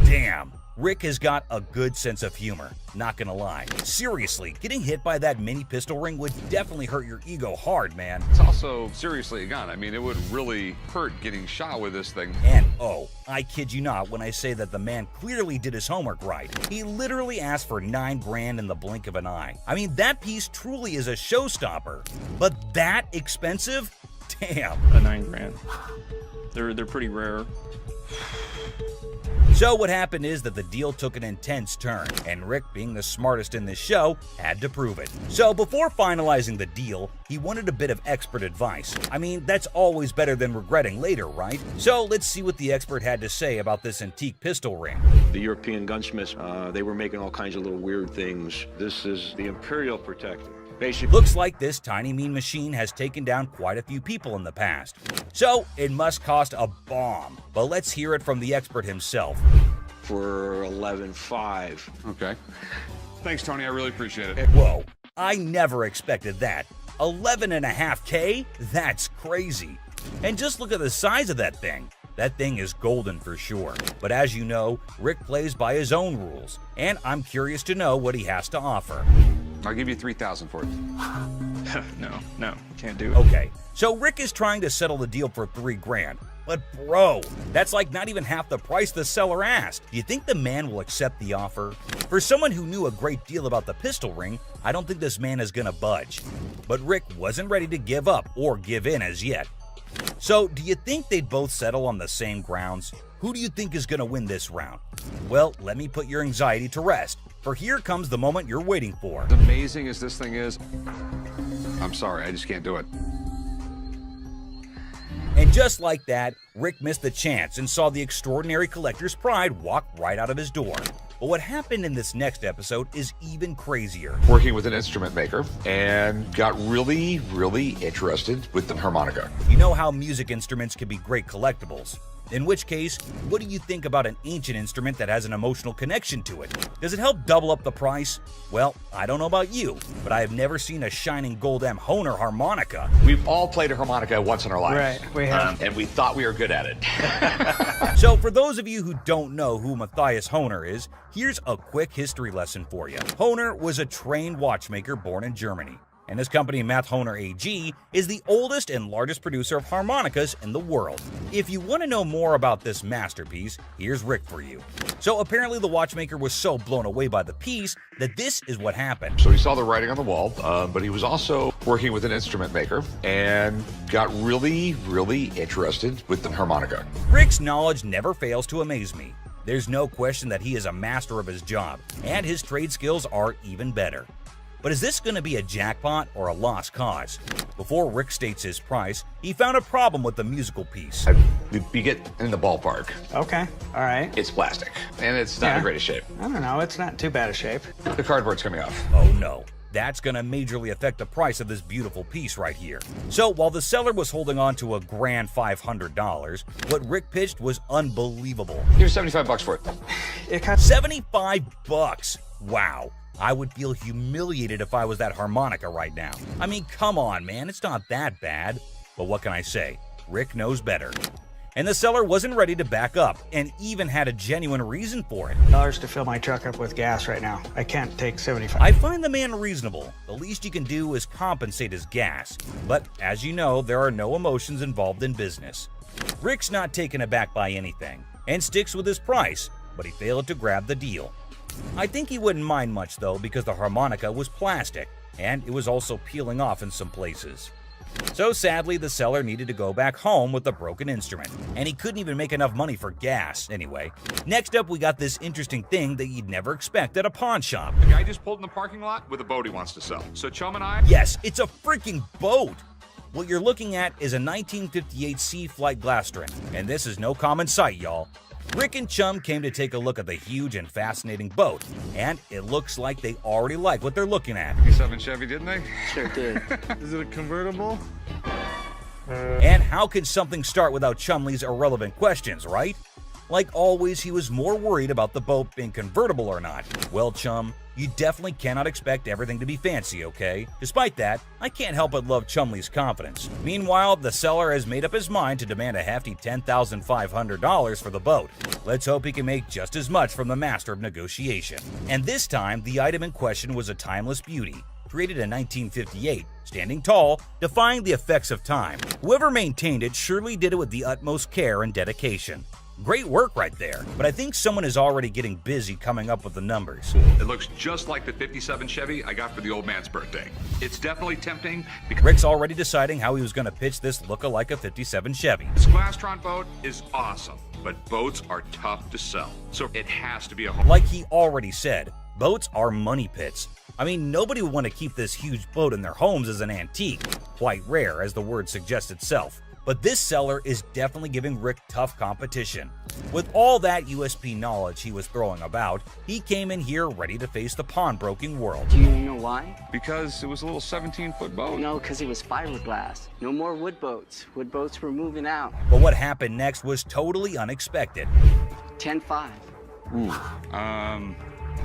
Damn. Rick has got a good sense of humor, not gonna lie. Seriously, getting hit by that mini pistol ring would definitely hurt your ego hard, man. It's also seriously a gun. I mean, it would really hurt getting shot with this thing. And oh, I kid you not when I say that the man clearly did his homework right. He literally asked for $9 grand in the blink of an eye. I mean, that piece truly is a showstopper. But that expensive? Damn. A $9 grand. They're pretty rare. So what happened is that the deal took an intense turn, and Rick, being the smartest in this show, had to prove it. So before finalizing the deal, he wanted a bit of expert advice. I mean, that's always better than regretting later, right? So let's see what the expert had to say about this antique pistol ring. The European gunsmiths, they were making all kinds of little weird things. This is the Imperial Protector. Basically, looks like this tiny mean machine has taken down quite a few people in the past. So it must cost a bomb. But let's hear it from the expert himself. For $11,500. Okay. Thanks, Tony. I really appreciate it. Whoa, I never expected that. $11.5K? That's crazy. And just look at the size of that thing. That thing is golden for sure. But as you know, Rick plays by his own rules, and I'm curious to know what he has to offer. I'll give you $3,000 for it. No, can't do it. Okay, so Rick is trying to settle the deal for $3 grand. But bro, that's like not even half the price the seller asked. Do you think the man will accept the offer? For someone who knew a great deal about the pistol ring, I don't think this man is gonna budge. But Rick wasn't ready to give up or give in as yet. So, do you think they'd both settle on the same grounds? Who do you think is going to win this round? Well, let me put your anxiety to rest, for here comes the moment you're waiting for. As amazing as this thing is, I'm sorry, I just can't do it. And just like that, Rick missed the chance and saw the extraordinary collector's pride walk right out of his door. But what happened in this next episode is even crazier. Working with an instrument maker and got really, really interested with the harmonica. You know how music instruments can be great collectibles. In which case, what do you think about an ancient instrument that has an emotional connection to it? Does it help double up the price? Well, I don't know about you, but I have never seen a shining gold M. Hohner harmonica. We've all played a harmonica once in our lives. Right, we have. And we thought we were good at it. So for those of you who don't know who Matthias Hohner is, here's a quick history lesson for you. Hohner was a trained watchmaker born in Germany, and his company Math Hohner AG is the oldest and largest producer of harmonicas in the world. If you want to know more about this masterpiece, here's Rick for you. So apparently the watchmaker was so blown away by the piece that this is what happened. So he saw the writing on the wall, but he was also working with an instrument maker and got really, really interested with the harmonica. Rick's knowledge never fails to amaze me. There's no question that he is a master of his job, and his trade skills are even better. But is this going to be a jackpot or a lost cause? Before Rick states his price, he found a problem with the musical piece. We get in the ballpark. Okay, all right. It's plastic, and it's not in the greatest shape. I don't know, it's not too bad a shape. The cardboard's coming off. Oh no. That's going to majorly affect the price of this beautiful piece right here. So while the seller was holding on to a grand $500, what Rick pitched was unbelievable. Here's $75 for it. It cost $75. Wow. I would feel humiliated if I was that harmonica right now. I mean, come on, man, it's not that bad. But what can I say? Rick knows better. And the seller wasn't ready to back up, and even had a genuine reason for it. $1 to fill my truck up with gas right now. I can't take 75. I find the man reasonable. The least you can do is compensate his gas. But as you know, there are no emotions involved in business. Rick's not taken aback by anything, and sticks with his price, but he failed to grab the deal. I think he wouldn't mind much though, because the harmonica was plastic, and it was also peeling off in some places. So sadly, the seller needed to go back home with the broken instrument, and he couldn't even make enough money for gas anyway. Next up, we got this interesting thing that you'd never expect at a pawn shop. A guy just pulled in the parking lot with a boat he wants to sell. So Chum and I... Yes, it's a freaking boat! What you're looking at is a 1958 Sea Flight Glastron, and this is no common sight, y'all. Rick and Chum came to take a look at the huge and fascinating boat, and it looks like they already like what they're looking at. 57 Chevy, didn't they? Sure did. Is it a convertible? And how could something start without Chumley's irrelevant questions, right? Like always, he was more worried about the boat being convertible or not. Well, Chum, you definitely cannot expect everything to be fancy, okay? Despite that, I can't help but love Chumley's confidence. Meanwhile, the seller has made up his mind to demand a hefty $10,500 for the boat. Let's hope he can make just as much from the master of negotiation. And this time, the item in question was a timeless beauty, created in 1958, standing tall, defying the effects of time. Whoever maintained it surely did it with the utmost care and dedication. Great work right there, but I think someone is already getting busy coming up with the numbers. It looks just like the 57 Chevy I got for the old man's birthday. It's definitely tempting because Rick's already deciding how he was going to pitch this look-alike a 57 Chevy. this Glastron boat is awesome, but boats are tough to sell. So it has to be a home. Like he already said, boats are money pits. I mean, nobody would want to keep this huge boat in their homes as an antique. Quite rare, as the word suggests itself. But this seller is definitely giving Rick tough competition. With all that USP knowledge he was throwing about, he came in here ready to face the pawnbroking world. Do you know why? Because it was a little 17-foot boat. No, because it was fiberglass. No more wood boats. Wood boats were moving out. But what happened next was totally unexpected. 10-5.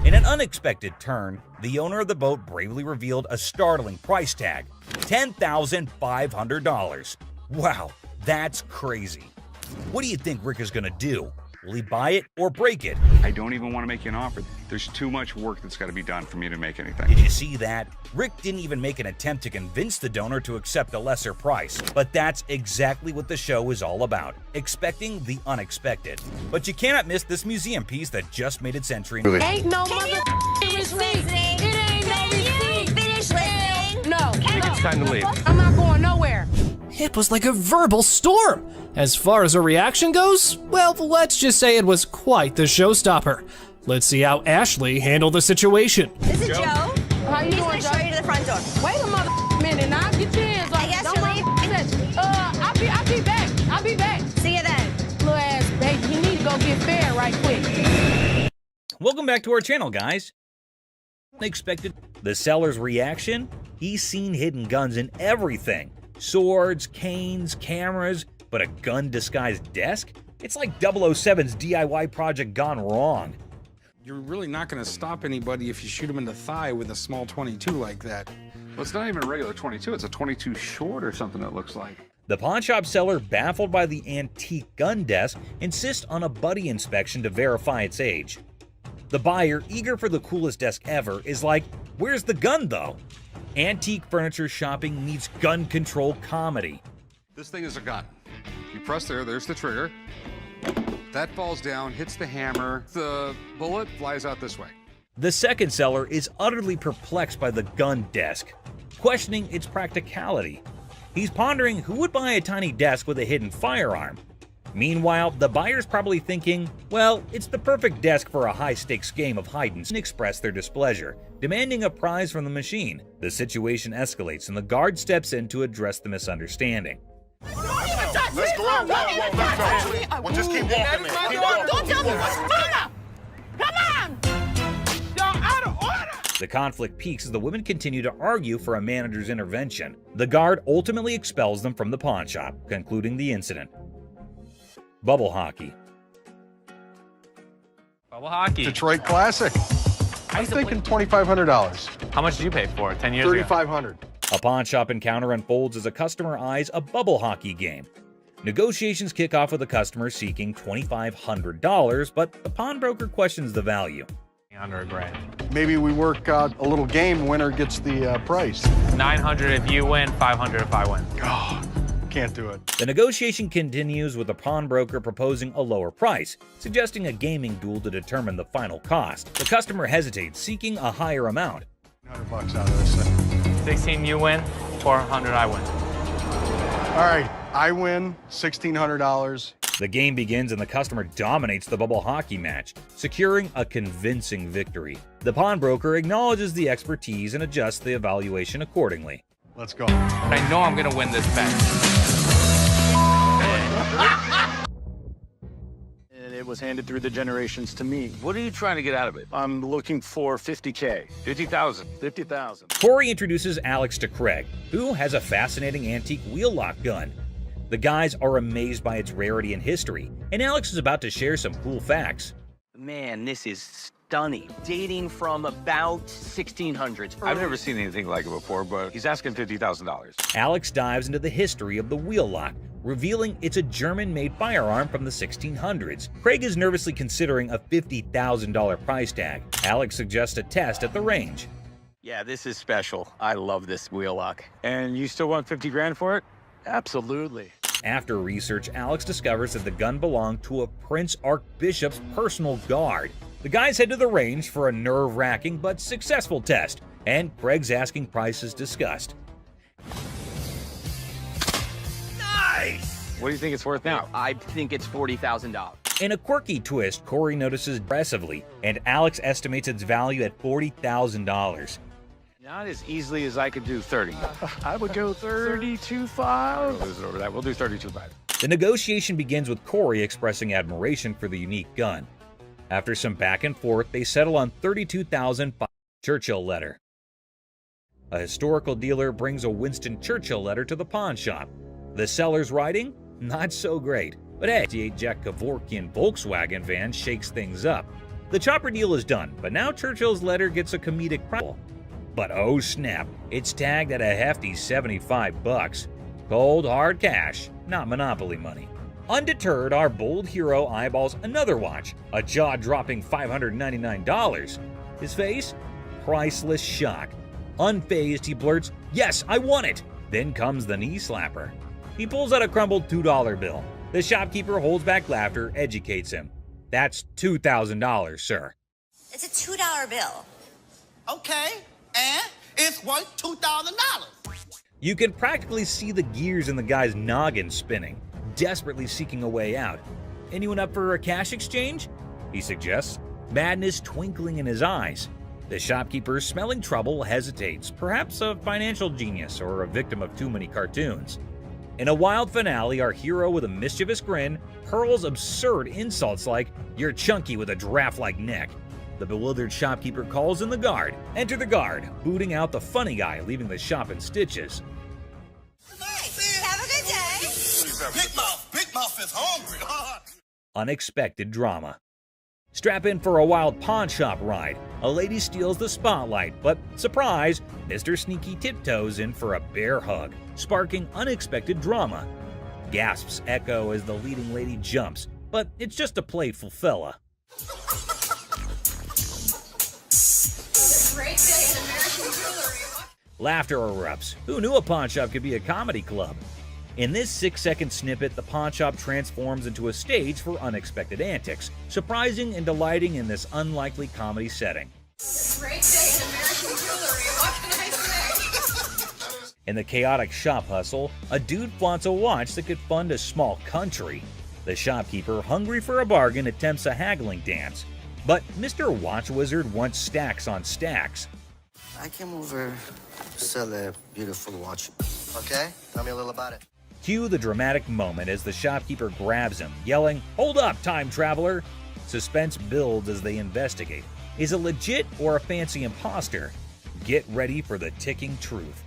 In an unexpected turn, the owner of the boat bravely revealed a startling price tag, $10,500. Wow, that's crazy. What do you think Rick is going to do? Will he buy it or break it? I don't even want to make you an offer. There's too much work that's got to be done for me to make anything. Did you see that? Rick didn't even make an attempt to convince the donor to accept a lesser price. But that's exactly what the show is all about, expecting the unexpected. But you cannot miss this museum piece that just made its entry. Ain't no mother receipt. It ain't no receipt. Finish listening. No. It's time to leave. I'm not going nowhere. It was like a verbal storm. As far as her reaction goes, well, let's just say it was quite the showstopper. Let's see how Ashley handled the situation. This is Joe. How you He's doing, gonna Joe? show you to the front door. Wait a minute, now get your hands off. I guess Don't you're mind leaving. I'll be back. I'll be back. See you then. Little ass baby, you need to go get fed right quick. Welcome back to our channel, guys. Unexpected. The seller's reaction? He's seen hidden guns in everything. Swords, canes, cameras, but a gun-disguised desk? It's like 007's DIY project gone wrong. You're really not going to stop anybody if you shoot them in the thigh with a small 22 like that. Well, it's not even a regular 22. It's a 22 short or something it looks like. The pawn shop seller, baffled by the antique gun desk, insists on a buddy inspection to verify its age. The buyer, eager for the coolest desk ever, is like, "Where's the gun, though?" Antique furniture shopping meets gun control comedy. This thing is a gun. You press there's the trigger. That falls down, hits the hammer. The bullet flies out this way. The second seller is utterly perplexed by the gun desk, questioning its practicality. He's pondering who would buy a tiny desk with a hidden firearm. Meanwhile, the buyer's probably thinking, well, it's the perfect desk for a high-stakes game of hide and express their displeasure, demanding a prize from the machine. The situation escalates and the guard steps in to address the misunderstanding. Let's go out. Whoa, one just keep walking. Don't tell me what's going on. Come on. Y'all out of order. The conflict peaks as the women continue to argue for a manager's intervention. The guard ultimately expels them from the pawn shop, concluding the incident. Bubble hockey. Bubble hockey. Detroit Classic. I'm thinking $2,500. How much did you pay for it 10 years ago? $3,500. A pawn shop encounter unfolds as a customer eyes a bubble hockey game. Negotiations kick off with a customer seeking $2,500, but the pawnbroker questions the value. Under $1,000. Maybe we work out a little game. Winner gets the price. $900 if you win, $500 if I win. Oh, can't do it. The negotiation continues with the pawnbroker proposing a lower price, suggesting a gaming duel to determine the final cost. The customer hesitates, seeking a higher amount. $100 out of this thing. 16 you win, 400 I win. All right, I win $1,600. The game begins and the customer dominates the bubble hockey match, securing a convincing victory. The pawnbroker acknowledges the expertise and adjusts the evaluation accordingly. Let's go. I know I'm gonna win this bet. And it was handed through the generations to me. What are you trying to get out of it? I'm looking for 50K. 50,000. 50,000. Corey introduces Alex to Craig, who has a fascinating antique wheel lock gun. The guys are amazed by its rarity and history, and Alex is about to share some cool facts. Man, this is stunning. Dating from about 1600s. I've never seen anything like it before, but he's asking $50,000. Alex dives into the history of the wheel lock, revealing it's a German-made firearm from the 1600s. Craig is nervously considering a $50,000 price tag. Alex suggests a test at the range. Yeah, this is special. I love this wheel lock. And you still want 50 grand for it? Absolutely. After research, Alex discovers that the gun belonged to a Prince Archbishop's personal guard. The guys head to the range for a nerve-wracking but successful test, and Craig's asking price is discussed. Nice! What do you think it's worth now? I think it's $40,000. In a quirky twist, Corey notices aggressively, and Alex estimates its value at $40,000. Not as easily as I could do 30. I would go 32.5. We'll lose it over that. We'll do 32.5. The negotiation begins with Corey expressing admiration for the unique gun. After some back and forth, they settle on $32,000 Churchill letter. A historical dealer brings a Winston Churchill letter to the pawn shop. The seller's writing? Not so great. But hey, the Jack Kevorkian Volkswagen van shakes things up. The chopper deal is done, but now Churchill's letter gets a comedic profile. But oh snap, it's tagged at a hefty $75. Cold hard cash, not Monopoly money. Undeterred, our bold hero eyeballs another watch, a jaw-dropping $599. His face? Priceless shock. Unfazed, he blurts, "Yes, I want it!" Then comes the knee slapper. He pulls out a crumbled $2 bill. The shopkeeper holds back laughter, educates him. "That's $2,000, sir." It's a $2 bill. Okay, and it's worth $2,000. You can practically see the gears in the guy's noggin spinning, desperately seeking a way out. "Anyone up for a cash exchange?" he suggests, madness twinkling in his eyes. The shopkeeper, smelling trouble, hesitates, perhaps a financial genius or a victim of too many cartoons. In a wild finale, our hero with a mischievous grin hurls absurd insults like, "You're chunky with a giraffe-like neck." The bewildered shopkeeper calls in the guard. Enter the guard, booting out the funny guy, leaving the shop in stitches. Have a good day. Big Mouth is hungry. unexpected drama. Strap in for a wild pawn shop ride. A lady steals the spotlight, but surprise, Mr. Sneaky tiptoes in for a bear hug, sparking unexpected drama. Gasps echo as the leading lady jumps, but it's just a playful fella. Laughter erupts. Who knew a pawn shop could be a comedy club? In this 6-second snippet, the pawn shop transforms into a stage for unexpected antics, surprising and delighting in this unlikely comedy setting. In the chaotic shop hustle, a dude flaunts a watch that could fund a small country. The shopkeeper, hungry for a bargain, attempts a haggling dance. But Mr. Watch Wizard wants stacks on stacks. I came over to sell a beautiful watch. Okay? Tell me a little about it. Cue the dramatic moment as the shopkeeper grabs him, yelling, "Hold up, time traveler!" Suspense builds as they investigate. Is it legit or a fancy imposter? Get ready for the ticking truth.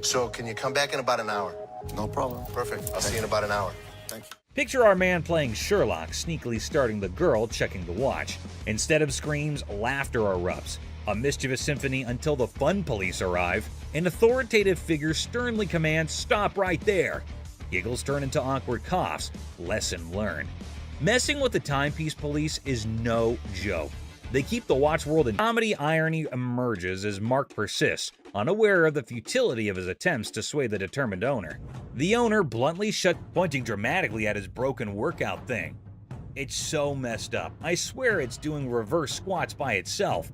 So can you come back in about an hour? No problem. Perfect. I'll see you in about an hour. Thank you. Picture our man playing Sherlock, sneakily starting the girl checking the watch. Instead of screams, laughter erupts. A mischievous symphony until the fun police arrive. An authoritative figure sternly commands, "Stop right there." Giggles turn into awkward coughs. Lesson learned. Messing with the timepiece police is no joke. They keep the watch world in comedy. Irony emerges as Mark persists, unaware of the futility of his attempts to sway the determined owner. The owner bluntly pointing dramatically at his broken workout thing. It's so messed up. I swear it's doing reverse squats by itself.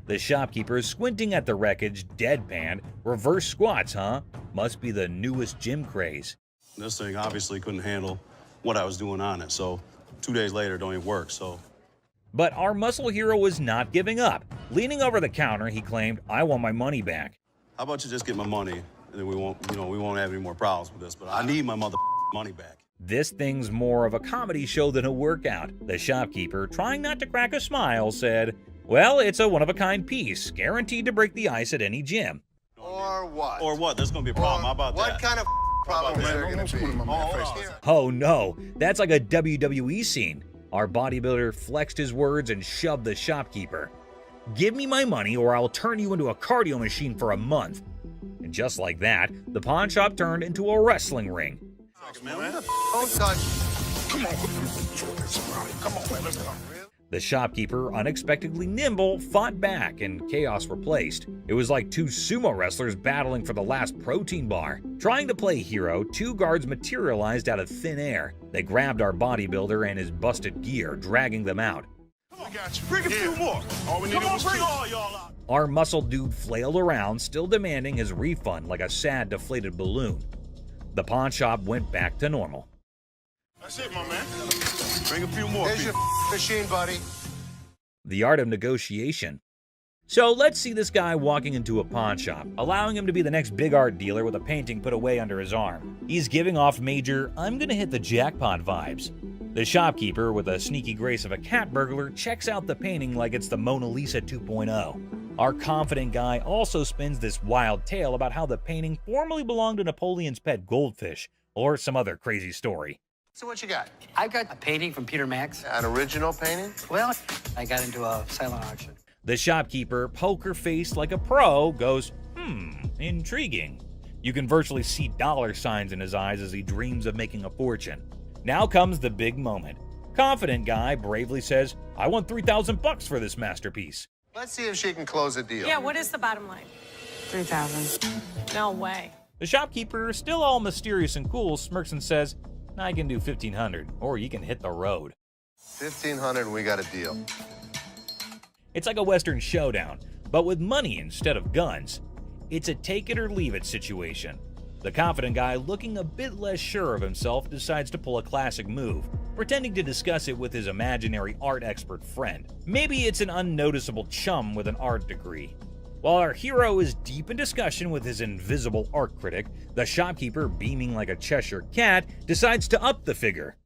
The shopkeeper, squinting at the wreckage, deadpan. Reverse squats, huh? Must be the newest gym craze. This thing obviously couldn't handle what I was doing on it, so 2 days later it don't even work, so. But our muscle hero was not giving up. Leaning over the counter, he claimed, "I want my money back." How about you just get my money, and then we won't have any more problems with this, but I need my money back. This thing's more of a comedy show than a workout. The shopkeeper, trying not to crack a smile, said, "Well, it's a one-of-a-kind piece, guaranteed to break the ice at any gym." Or what? Or what? There's gonna be a problem. How about that? What kind of problem is there going to be? Oh no, that's like a WWE scene. Our bodybuilder flexed his words and shoved the shopkeeper. "Give me my money or I'll turn you into a cardio machine for a month." And just like that, the pawn shop turned into a wrestling ring. Don't touch. Come on, come on, man, let's go. The shopkeeper, unexpectedly nimble, fought back and chaos replaced. It was like two sumo wrestlers battling for the last protein bar. Trying to play hero, two guards materialized out of thin air. They grabbed our bodybuilder and his busted gear, dragging them out. We got you. Bring a few more. All we need is bring all y'all out. Our muscle dude flailed around, still demanding his refund like a sad, deflated balloon. The pawn shop went back to normal. That's it, my man. Bring a few more. There's your machine, buddy. The art of negotiation. So let's see this guy walking into a pawn shop, allowing him to be the next big art dealer with a painting put away under his arm. He's giving off major, "I'm gonna hit the jackpot" vibes. The shopkeeper, with a sneaky grace of a cat burglar, checks out the painting like it's the Mona Lisa 2.0. Our confident guy also spins this wild tale about how the painting formerly belonged to Napoleon's pet goldfish, or some other crazy story. So what you got? I got a painting from Peter Max. An original painting? Well, I got into a silent auction. The shopkeeper, poker-faced like a pro, goes, intriguing. You can virtually see dollar signs in his eyes as he dreams of making a fortune. Now comes the big moment. Confident guy bravely says, "I want $3,000 for this masterpiece." Let's see if she can close a deal. Yeah, what is the bottom line? 3,000. No way. The shopkeeper, still all mysterious and cool, smirks and says, "I can do 1,500, or you can hit the road." 1,500 and we got a deal. It's like a Western showdown, but with money instead of guns. It's a take it or leave it situation. The confident guy, looking a bit less sure of himself, decides to pull a classic move, pretending to discuss it with his imaginary art expert friend. Maybe it's an unnoticeable chum with an art degree. While our hero is deep in discussion with his invisible art critic, the shopkeeper, beaming like a Cheshire cat, decides to up the figure.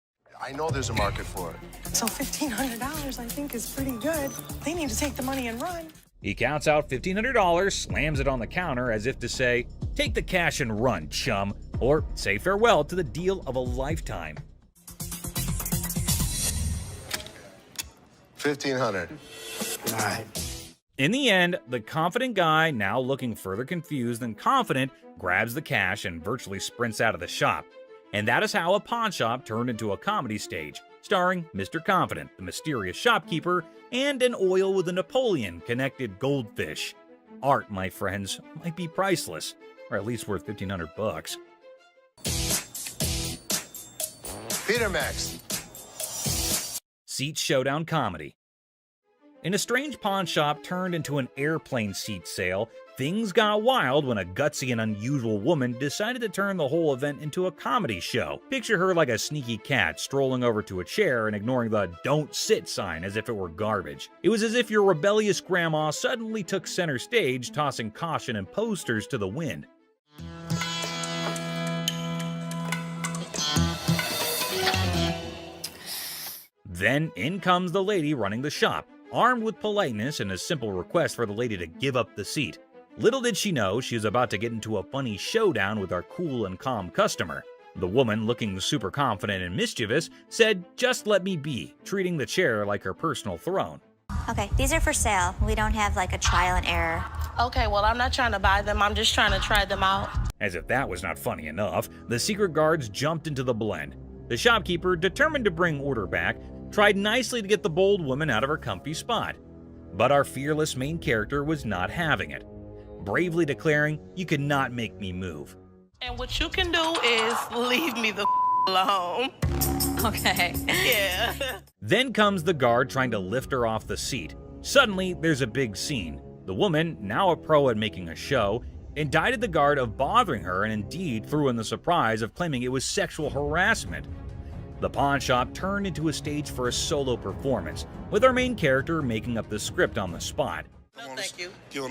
I know there's a market for it. So $1,500 I think is pretty good. They need to take the money and run. He counts out $1,500, slams it on the counter as if to say, "Take the cash and run, chum," or say farewell to the deal of a lifetime. $1,500. All right. In the end, the confident guy, now looking further confused than confident, grabs the cash and virtually sprints out of the shop. And that is how a pawn shop turned into a comedy stage, starring Mr. Confident, the mysterious shopkeeper, and an oil with a Napoleon-connected goldfish. Art, my friends, might be priceless, or at least worth $1,500. Peter Max. Seat showdown comedy. In a strange pawn shop turned into an airplane seat sale, things got wild when a gutsy and unusual woman decided to turn the whole event into a comedy show. Picture her like a sneaky cat strolling over to a chair and ignoring the "don't sit" sign as if it were garbage. It was as if your rebellious grandma suddenly took center stage, tossing caution and posters to the wind. Then in comes the lady running the shop, armed with politeness and a simple request for the lady to give up the seat. Little did she know she was about to get into a funny showdown with our cool and calm customer. The woman, looking super confident and mischievous, said, "Just let me be," treating the chair like her personal throne. Okay, these are for sale. We don't have like a trial and error. Okay, well, I'm not trying to buy them. I'm just trying to try them out. As if that was not funny enough, the secret guards jumped into the blend. The shopkeeper, determined to bring order back, tried nicely to get the bold woman out of her comfy spot. But our fearless main character was not having it, bravely declaring, "You cannot make me move." And what you can do is leave me the alone. Okay. Yeah. Then comes the guard trying to lift her off the seat. Suddenly, there's a big scene. The woman, now a pro at making a show, indicted the guard of bothering her and indeed threw in the surprise of claiming it was sexual harassment. The pawn shop turned into a stage for a solo performance, with our main character making up the script on the spot. No, thank you. No,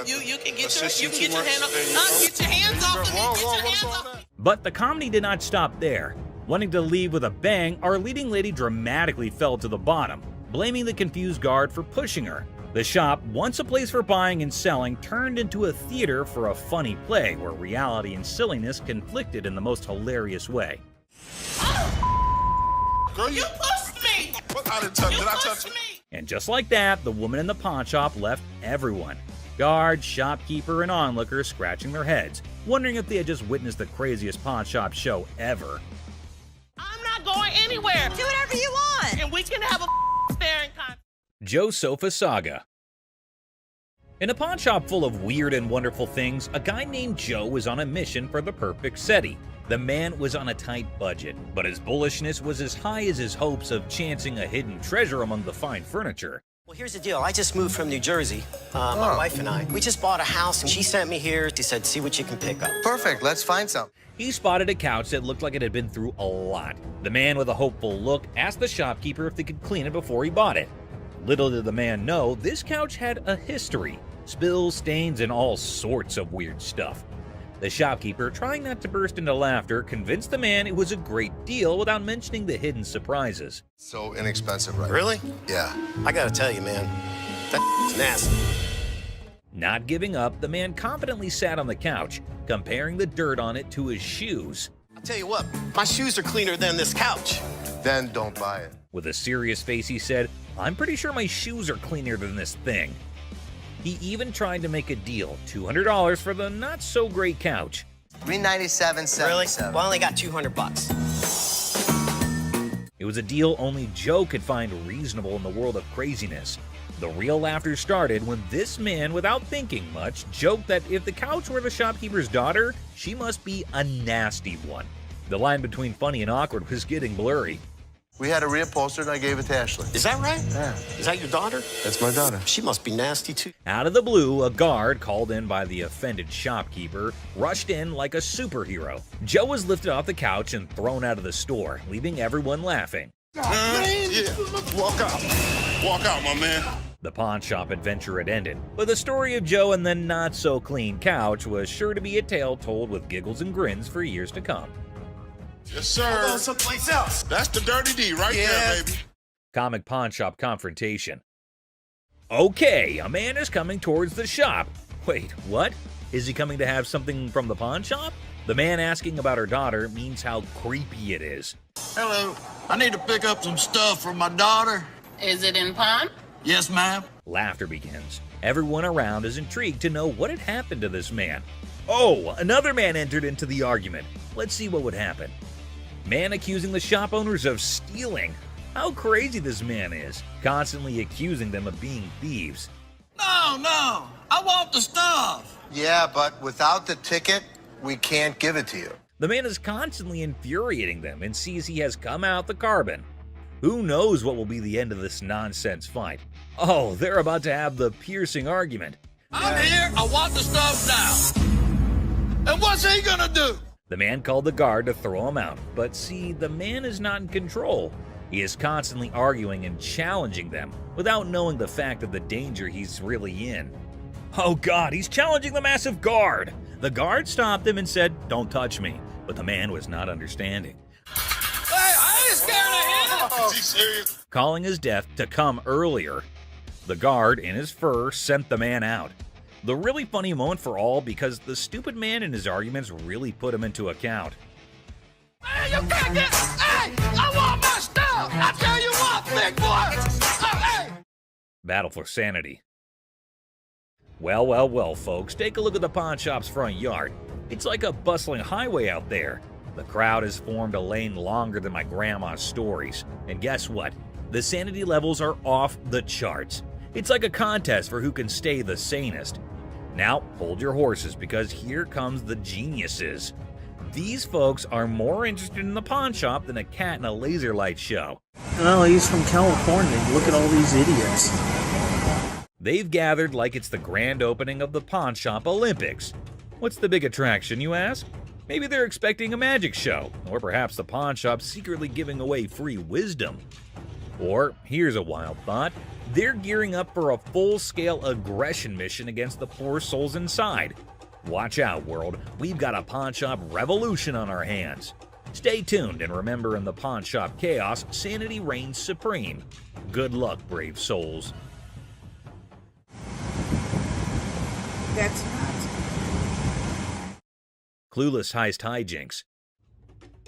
you can get your hand off. Get your hands off of me. Get your hands off. But the comedy did not stop there. Wanting to leave with a bang, our leading lady dramatically fell to the bottom, blaming the confused guard for pushing her. The shop, once a place for buying and selling, turned into a theater for a funny play where reality and silliness conflicted in the most hilarious way. Girl, You pushed me. Did I touch you? And just like that, the woman in the pawn shop left everyone. Guard, shopkeeper, and onlooker scratching their heads, wondering if they had just witnessed the craziest pawn shop show ever. I'm not going anywhere. Do whatever you want. And we can have a staring contest. Joe Sofa Saga. In a pawn shop full of weird and wonderful things, a guy named Joe was on a mission for the perfect SETI. The man was on a tight budget, but his bullishness was as high as his hopes of chancing a hidden treasure among the fine furniture. Well, here's the deal. I just moved from New Jersey. My wife and I. We just bought a house, and she sent me here. She said, "See what you can pick up." Perfect. Let's find some. He spotted a couch that looked like it had been through a lot. The man with a hopeful look asked the shopkeeper if they could clean it before he bought it. Little did the man know, this couch had a history. Spills, stains, and all sorts of weird stuff. The shopkeeper, trying not to burst into laughter, convinced the man it was a great deal without mentioning the hidden surprises. So inexpensive, right? Really? Yeah. I gotta tell you, man, that's nasty. Not giving up, the man confidently sat on the couch, comparing the dirt on it to his shoes. I'll tell you what, my shoes are cleaner than this couch. Then don't buy it. With a serious face, he said, "I'm pretty sure my shoes are cleaner than this thing." He even tried to make a deal, $200 for the not-so-great couch. $397.77. Really? Well, I only got $200. It was a deal only Joe could find reasonable in the world of craziness. The real laughter started when this man, without thinking much, joked that if the couch were the shopkeeper's daughter, she must be a nasty one. The line between funny and awkward was getting blurry. We had a reupholstered and I gave it to Ashley. Is that right? Yeah. Is that your daughter? That's my daughter. She must be nasty, too. Out of the blue, a guard, called in by the offended shopkeeper, rushed in like a superhero. Joe was lifted off the couch and thrown out of the store, leaving everyone laughing. Yeah. Walk out. Walk out, my man. The pawn shop adventure had ended, but the story of Joe and the not-so-clean couch was sure to be a tale told with giggles and grins for years to come. Yes, sir. Go someplace else. That's the dirty D right there, baby. Comic pawn shop confrontation. Okay, a man is coming towards the shop. Wait, what? Is he coming to have something from the pawn shop? The man asking about her daughter means how creepy it is. Hello. I need to pick up some stuff from my daughter. Is it in pawn? Yes, ma'am. Laughter begins. Everyone around is intrigued to know what had happened to this man. Oh, another man entered into the argument. Let's see what would happen. Man accusing the shop owners of stealing. How crazy this man is, constantly accusing them of being thieves. No, I want the stuff. Yeah, but without the ticket, we can't give it to you. The man is constantly infuriating them and sees he has come out the carbon. Who knows what will be the end of this nonsense fight? Oh, they're about to have the piercing argument. I'm here, I want the stuff now. And what's he gonna do? The man called the guard to throw him out, but see, the man is not in control. He is constantly arguing and challenging them without knowing the fact of the danger he's really in. Oh God, he's challenging the massive guard. The guard stopped him and said, "Don't touch me," but the man was not understanding. Hey, I ain't scared of him. Is he serious? Calling his death to come earlier. The guard, in his fur, sent the man out. The really funny moment for all because the stupid man in his arguments really put him into account. Hey, you can't get. Hey, I want my stuff. I tell you what, big boy. Hey. Battle for sanity. Well, folks, take a look at the pawn shop's front yard. It's like a bustling highway out there. The crowd has formed a lane longer than my grandma's stories. And guess what? The sanity levels are off the charts. It's like a contest for who can stay the sanest. Now, hold your horses because here comes the geniuses. These folks are more interested in the pawn shop than a cat in a laser light show. Well, he's from California. Look at all these idiots. They've gathered like it's the grand opening of the Pawn Shop Olympics. What's the big attraction, you ask? Maybe they're expecting a magic show, or perhaps the pawn shop's secretly giving away free wisdom. Or, here's a wild thought, they're gearing up for a full-scale aggression mission against the poor souls inside. Watch out, world, we've got a pawn shop revolution on our hands. Stay tuned and remember, in the pawn shop chaos, sanity reigns supreme. Good luck, brave souls. That's not. Clueless heist hijinks.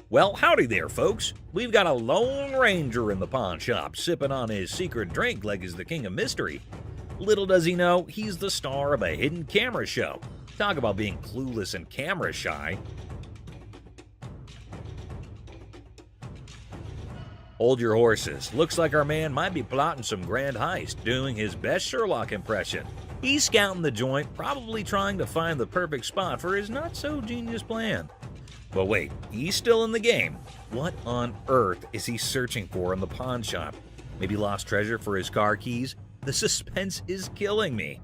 Well, howdy there, folks. We've got a Lone Ranger in the pawn shop, sipping on his secret drink like he's the king of mystery. Little does he know, he's the star of a hidden camera show. Talk about being clueless and camera shy. Hold your horses. Looks like our man might be plotting some grand heist, doing his best Sherlock impression. He's scouting the joint, probably trying to find the perfect spot for his not-so-genius plan. But wait, he's still in the game. What on earth is he searching for in the pawn shop? Maybe lost treasure for his car keys? The suspense is killing me.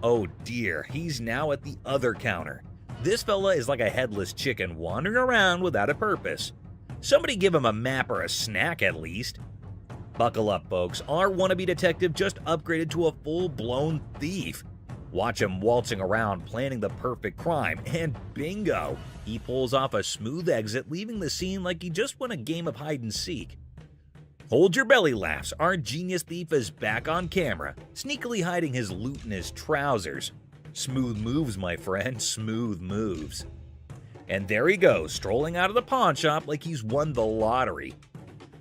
Oh dear, he's now at the other counter. This fella is like a headless chicken wandering around without a purpose. Somebody give him a map or a snack at least. Buckle up, folks. Our wannabe detective just upgraded to a full-blown thief. Watch him waltzing around planning the perfect crime, and bingo! He pulls off a smooth exit, leaving the scene like he just won a game of hide-and-seek. Hold your belly laughs, our genius thief is back on camera, sneakily hiding his loot in his trousers. Smooth moves, my friend, smooth moves. And there he goes, strolling out of the pawn shop like he's won the lottery.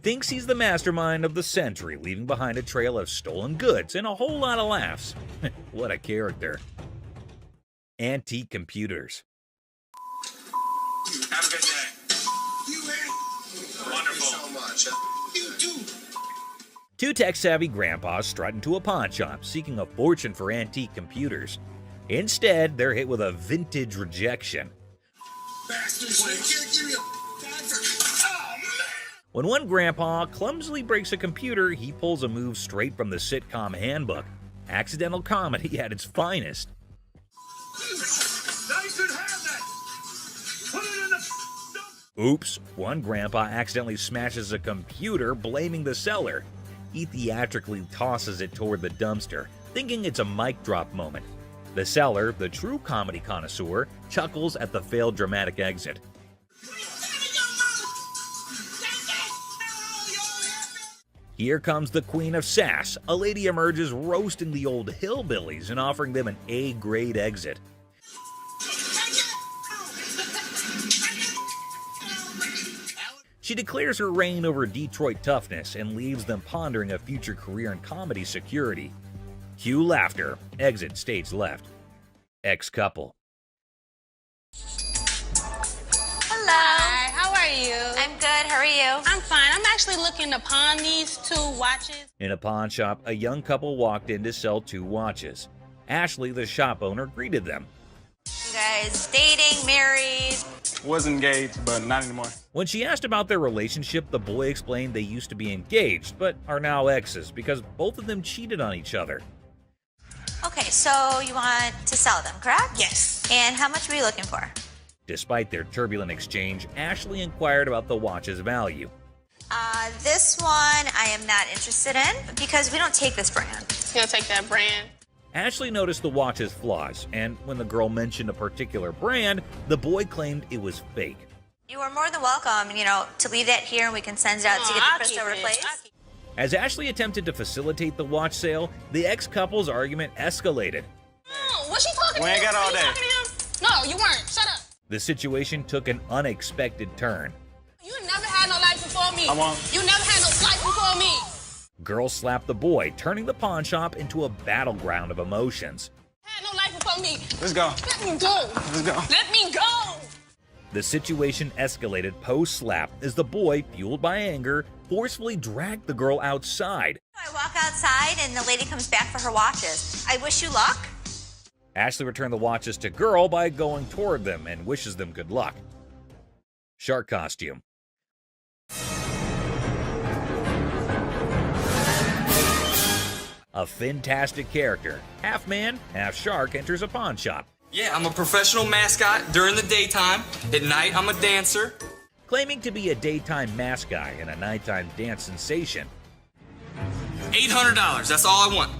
Thinks he's the mastermind of the century, leaving behind a trail of stolen goods and a whole lot of laughs. What a character. Antique computers. Have a good day. You ain't. Wonderful. So much. You too. Two tech-savvy grandpas strut into a pawn shop, seeking a fortune for antique computers. Instead, they're hit with a vintage rejection. Bastards, give me a When one grandpa clumsily breaks a computer, he pulls a move straight from the sitcom handbook. Accidental comedy at its finest. Now you should have that. Put it in the. Oops, one grandpa accidentally smashes a computer, blaming the seller. He theatrically tosses it toward the dumpster, thinking it's a mic drop moment. The seller, the true comedy connoisseur, chuckles at the failed dramatic exit. Here comes the queen of sass. A lady emerges roasting the old hillbillies and offering them an A-grade exit. She declares her reign over Detroit toughness and leaves them pondering a future career in comedy security. Cue laughter. Exit stage left. Ex-couple. Hello. Hi, how are you? I'm good. How are you? I'm fine. I'm actually looking to pawn these 2 watches. In a pawn shop, a young couple walked in to sell 2 watches. Ashley, the shop owner, greeted them. You guys dating, married? Was engaged, but not anymore. When she asked about their relationship, the boy explained they used to be engaged, but are now exes because both of them cheated on each other. Okay, so you want to sell them, correct? Yes. And how much were you looking for? Despite their turbulent exchange, Ashley inquired about the watch's value. This one I am not interested in because we don't take this brand. You're gonna take that brand. Ashley noticed the watch's flaws, and when the girl mentioned a particular brand, the boy claimed it was fake. You are more than welcome, to leave that here and we can send it out to get the crystal replaced. As Ashley attempted to facilitate the watch sale, the ex-couple's argument escalated. No, what's she talking We to ain't him? got all Were you day. talking to him? No, you weren't. Shut up. The situation took an unexpected turn. You never had no life before me. I won't. You never had no life before me. Girl slapped the boy, turning the pawn shop into a battleground of emotions. Had no life before me. Let's go. Let me go. Let's go. Let me go. The situation escalated post-slap as the boy, fueled by anger, forcefully dragged the girl outside. I walk outside and the lady comes back for her watches. I wish you luck. Ashley returned the watches to girl by going toward them and wishes them good luck. Shark costume. A fantastic character, half man, half shark, enters a pawn shop. Yeah, I'm a professional mascot during the daytime. At night, I'm a dancer. Claiming to be a daytime mascot and a nighttime dance sensation. $800, that's all I want.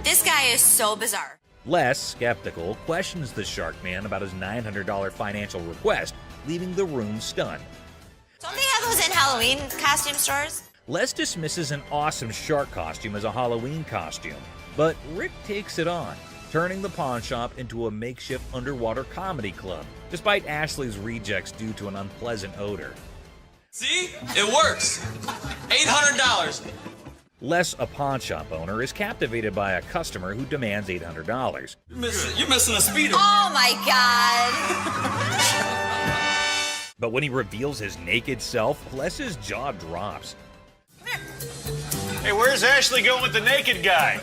This guy is so bizarre. Les, skeptical, questions the shark man about his $900 financial request, leaving the room stunned. Don't they have those in Halloween costume stores? Les dismisses an awesome shark costume as a Halloween costume, but Rick takes it on, turning the pawn shop into a makeshift underwater comedy club, despite Ashley's rejects due to an unpleasant odor. See? It works. $800. Les, a pawn shop owner, is captivated by a customer who demands $800. You're missing a speeder. Oh my God. But when he reveals his naked self, Les's jaw drops. Hey, where's Ashley going with the naked guy?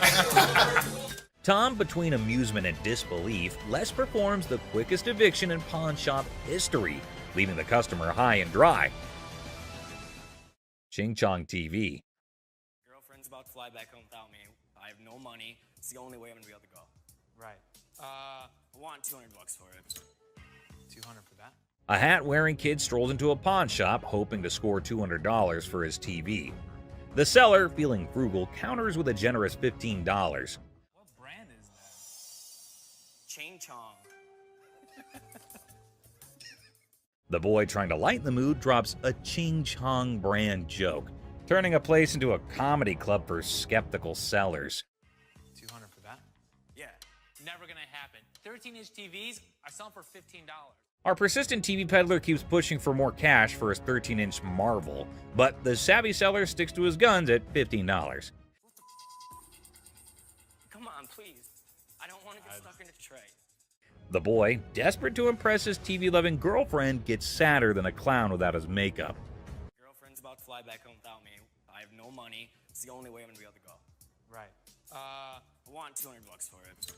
Tom, between amusement and disbelief, Les performs the quickest eviction in pawn shop history, leaving the customer high and dry. Ching Chong TV. Girlfriend's about to fly back home without me. I have no money. It's the only way I'm gonna be able to go. Right. I want $200 for it. 200 for that? A hat-wearing kid strolls into a pawn shop, hoping to score $200 for his TV. The seller, feeling frugal, counters with a generous $15. What brand is that? Ching Chong. The boy, trying to lighten the mood, drops a Ching Chong brand joke, turning a place into a comedy club for skeptical sellers. 200 for that? Yeah. Never gonna happen. 13-inch TVs are selling for $15. Our persistent TV peddler keeps pushing for more cash for his 13-inch Marvel, but the savvy seller sticks to his guns at $15. Come on, please. I don't want to get stuck in a tray. The boy, desperate to impress his TV-loving girlfriend, gets sadder than a clown without his makeup. Girlfriend's about to fly back home without me. I have no money. It's the only way I'm gonna be able to go. Right. I want $200 for it.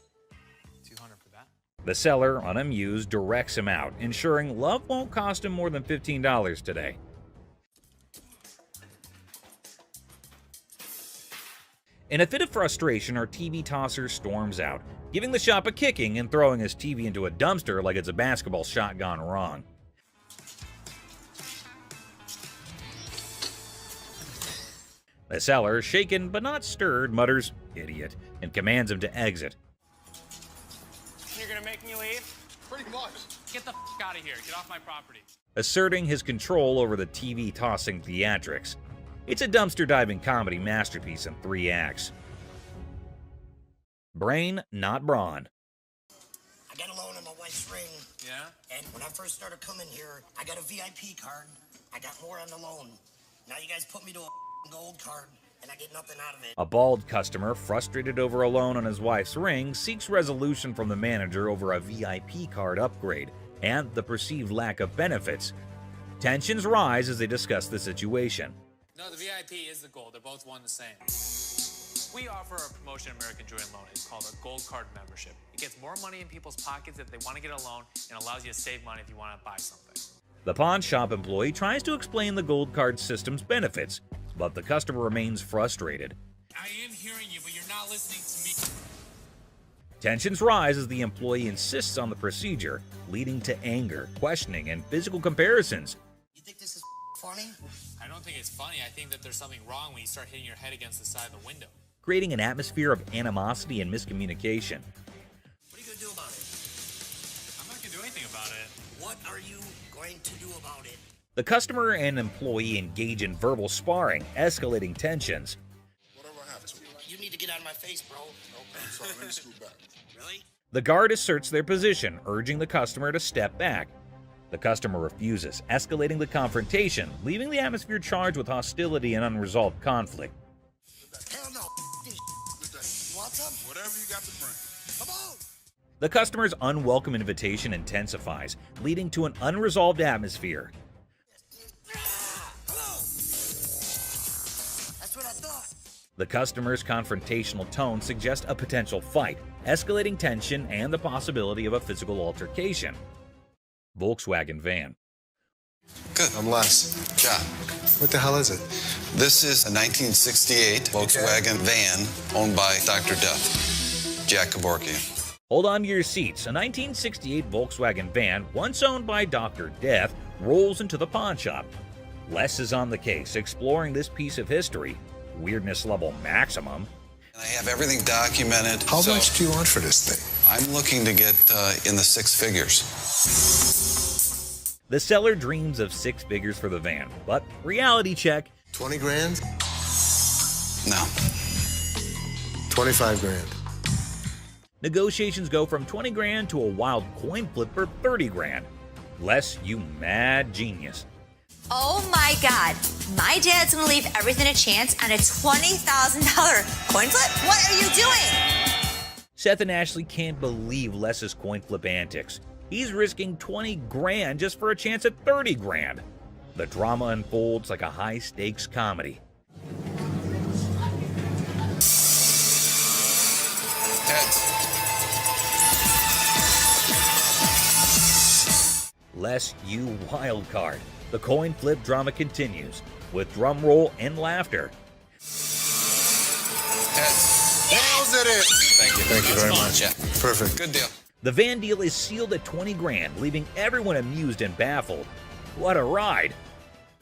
200 for that? The seller, unamused, directs him out, ensuring love won't cost him more than $15 today. In a fit of frustration, our TV tosser storms out, giving the shop a kicking and throwing his TV into a dumpster like it's a basketball shot gone wrong. The seller, shaken but not stirred, mutters, "Idiot," and commands him to exit. You're gonna make me leave? Pretty much. Get the f out of here. Get off my property. Asserting his control over the TV-tossing theatrics. It's a dumpster-diving comedy masterpiece in 3 acts. Brain, not brawn. I got a loan on my wife's ring. Yeah? And when I first started coming here, I got a VIP card. I got more on the loan. Now you guys put me to a gold card, and I get nothing out of it. A bald customer, frustrated over a loan on his wife's ring, seeks resolution from the manager over a VIP card upgrade and the perceived lack of benefits. Tensions rise as they discuss the situation. No, the VIP is the gold. They're both one the same. We offer a promotion at American Joy and Loan. It's called a Gold Card membership. It gets more money in people's pockets if they want to get a loan and allows you to save money if you want to buy something. The pawn shop employee tries to explain the gold card system's benefits, but the customer remains frustrated. I am hearing you, but you're not listening to me. Tensions rise as the employee insists on the procedure, leading to anger, questioning, and physical comparisons. You think this is funny? I don't think it's funny. I think that there's something wrong when you start hitting your head against the side of the window. Creating an atmosphere of animosity and miscommunication. What are you going to do about it? I'm not going to do anything about it. What are you going to do about it? The customer and employee engage in verbal sparring, escalating tensions. You need to get out of my face, bro. Okay, I'm sorry. Let me scoot back. Really? The guard asserts their position, urging the customer to step back. The customer refuses, escalating the confrontation, leaving the atmosphere charged with hostility and unresolved conflict. Hell no. You want some? Whatever you got to bring. Come on. The customer's unwelcome invitation intensifies, leading to an unresolved atmosphere. That's what I thought. The customer's confrontational tone suggests a potential fight, escalating tension and the possibility of a physical altercation. Volkswagen van. Good. I'm Les. John. What the hell is it? This is a 1968 Volkswagen van owned by Dr. Death, Jack Kevorkian. Hold on to your seats. A 1968 Volkswagen van, once owned by Dr. Death, rolls into the pawn shop. Les is on the case, exploring this piece of history. Weirdness level maximum. I have everything documented. How much do you want for this thing? I'm looking to get in the six figures. The seller dreams of six figures for the van, but reality check. 20 grand? No. 25 grand. Negotiations go from 20 grand to a wild coin flip for 30 grand. Les, you mad genius. Oh my God. My dad's gonna leave everything a chance on a $20,000 coin flip? What are you doing? Seth and Ashley can't believe Les's coin flip antics. He's risking 20 grand just for a chance at 30 grand. The drama unfolds like a high-stakes comedy. Heads. Les, you wild card. The coin flip drama continues, with drum roll and laughter. Heads. Nails it in. Thank you. Thank you very That's much. Yeah. Perfect. Good deal. The van deal is sealed at 20 grand, leaving everyone amused and baffled. What a ride!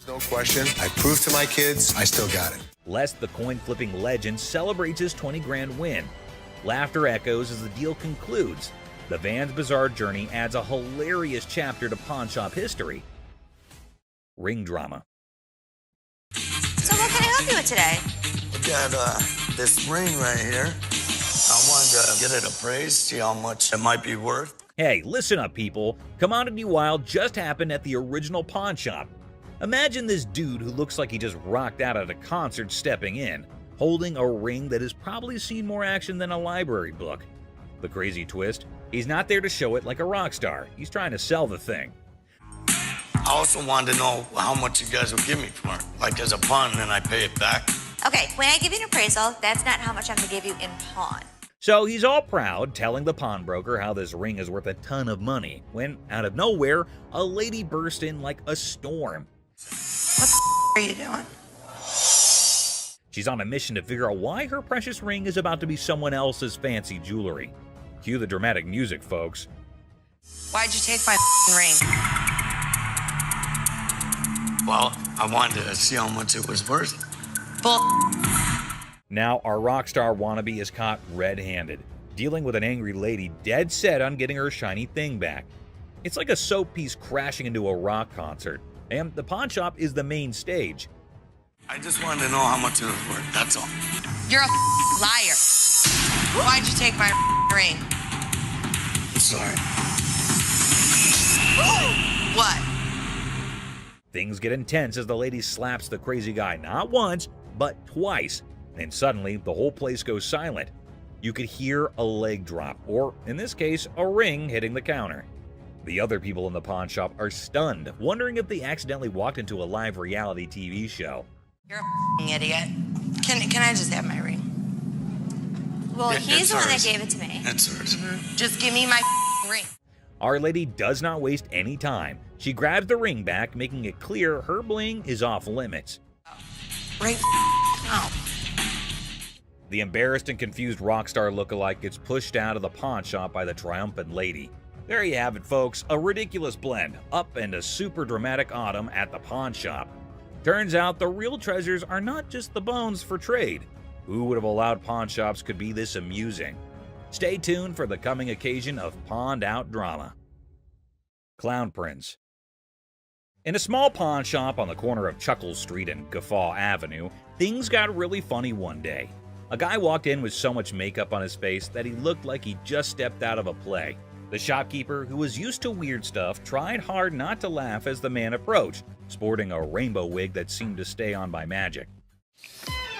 No question. I proved to my kids I still got it. Les, the coin flipping legend, celebrates his 20 grand win. Laughter echoes as the deal concludes. The van's bizarre journey adds a hilarious chapter to pawn shop history. Ring drama. So what can I help you with today? I got this ring right here. I wanted to get it appraised, see how much it might be worth. Hey, listen up, people. Commodity Wild just happened at the original pawn shop. Imagine this dude who looks like he just rocked out at a concert stepping in, holding a ring that has probably seen more action than a library book. The crazy twist? He's not there to show it like a rock star. He's trying to sell the thing. I also wanted to know how much you guys will give me for it. Like as a pawn, and then I pay it back. Okay, when I give you an appraisal, that's not how much I'm gonna give you in pawn. So he's all proud, telling the pawnbroker how this ring is worth a ton of money, when, out of nowhere, a lady burst in like a storm. What the are you doing? She's on a mission to figure out why her precious ring is about to be someone else's fancy jewelry. Cue the dramatic music, folks. Why'd you take my ring? Well, I wanted to see how much it was worth. Bull. Now, our rock star wannabe is caught red-handed, dealing with an angry lady dead set on getting her shiny thing back. It's like a soap piece crashing into a rock concert, and the pawn shop is the main stage. I just wanted to know how much it was worth, that's all. You're a liar. Why'd you take my ring? I'm sorry. What? Things get intense as the lady slaps the crazy guy not once, but twice. And suddenly, the whole place goes silent. You could hear a leg drop, or in this case, a ring hitting the counter. The other people in the pawn shop are stunned, wondering if they accidentally walked into a live reality TV show. You're a f***ing idiot. Can I just have my ring? Well, Yeah, he's it's the one that hers. gave it to me. That's hers. Just give me my f***ing ring. Our Lady does not waste any time. She grabs the ring back, making it clear her bling is off limits. Right now. The embarrassed and confused rock star lookalike gets pushed out of the pawn shop by the triumphant lady. There you have it, folks, a ridiculous blend, up and a super dramatic autumn at the pawn shop. Turns out the real treasures are not just the bones for trade. Who would have allowed pawn shops could be this amusing? Stay tuned for the coming occasion of pawned out drama. Clown Prince. In a small pawn shop on the corner of Chuckles Street and Guffaw Avenue, things got really funny one day. A guy walked in with so much makeup on his face that he looked like he just stepped out of a play. The shopkeeper, who was used to weird stuff, tried hard not to laugh as the man approached, sporting a rainbow wig that seemed to stay on by magic.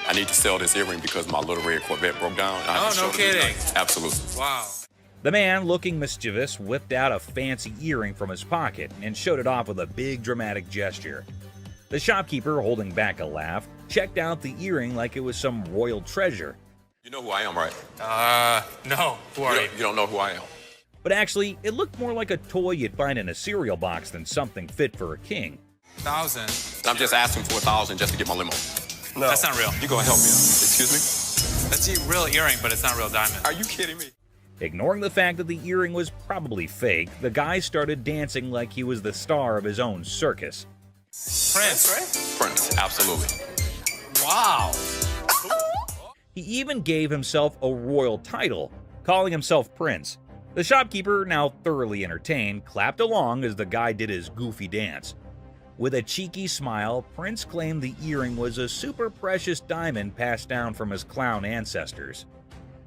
I need to sell this earring because my little red Corvette broke down. Oh, no kidding. Absolutely. Wow. The man, looking mischievous, whipped out a fancy earring from his pocket and showed it off with a big dramatic gesture. The shopkeeper, holding back a laugh, checked out the earring like it was some royal treasure. You know who I am, right? No. Who are you? You don't know who I am. But actually, it looked more like a toy you'd find in a cereal box than something fit for a king. 1,000. I'm just asking for 1,000 just to get my limo. No. That's not real. You gonna help me out? Excuse me? That's a real earring, but it's not real diamond. Are you kidding me? Ignoring the fact that the earring was probably fake, the guy started dancing like he was the star of his own circus. Prince, right? Prince, absolutely. Wow. He even gave himself a royal title, calling himself Prince. The shopkeeper, now thoroughly entertained, clapped along as the guy did his goofy dance. With a cheeky smile, Prince claimed the earring was a super precious diamond passed down from his clown ancestors.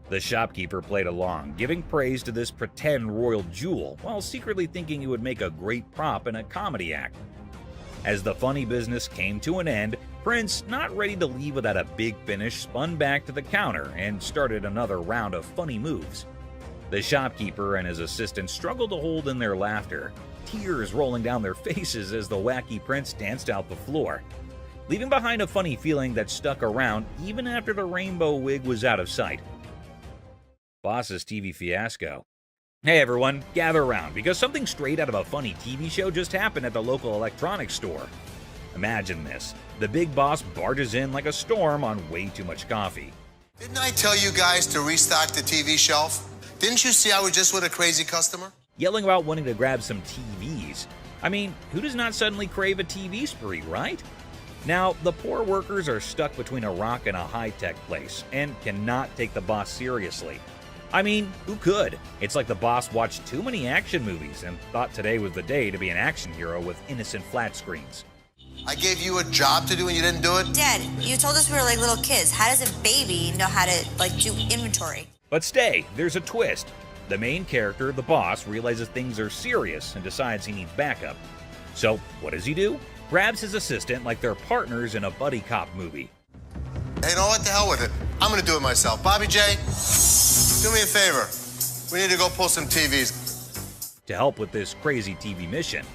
The shopkeeper played along, giving praise to this pretend royal jewel, while secretly thinking it would make a great prop in a comedy act. As the funny business came to an end, Prince, not ready to leave without a big finish, spun back to the counter and started another round of funny moves. The shopkeeper and his assistant struggled to hold in their laughter, tears rolling down their faces as the wacky Prince danced out the floor, leaving behind a funny feeling that stuck around even after the rainbow wig was out of sight. Boss's TV fiasco. Hey everyone, gather around because something straight out of a funny TV show just happened at the local electronics store. Imagine this. The big boss barges in like a storm on way too much coffee. Didn't I tell you guys to restock the TV shelf? Didn't you see I was just with a crazy customer? Yelling about wanting to grab some TVs. I mean, who does not suddenly crave a TV spree, right? Now, the poor workers are stuck between a rock and a high-tech place and cannot take the boss seriously. I mean, who could? It's like the boss watched too many action movies and thought today was the day to be an action hero with innocent flat screens. I gave you a job to do and you didn't do it? Dad, you told us we were like little kids. How does a baby know how to do inventory? But stay, there's a twist. The main character, the boss, realizes things are serious and decides he needs backup. So, what does he do? Grabs his assistant like they're partners in a buddy cop movie. Hey, you know what? The hell with it. I'm gonna do it myself. Bobby J, do me a favor. We need to go pull some TVs. To help with this crazy TV mission.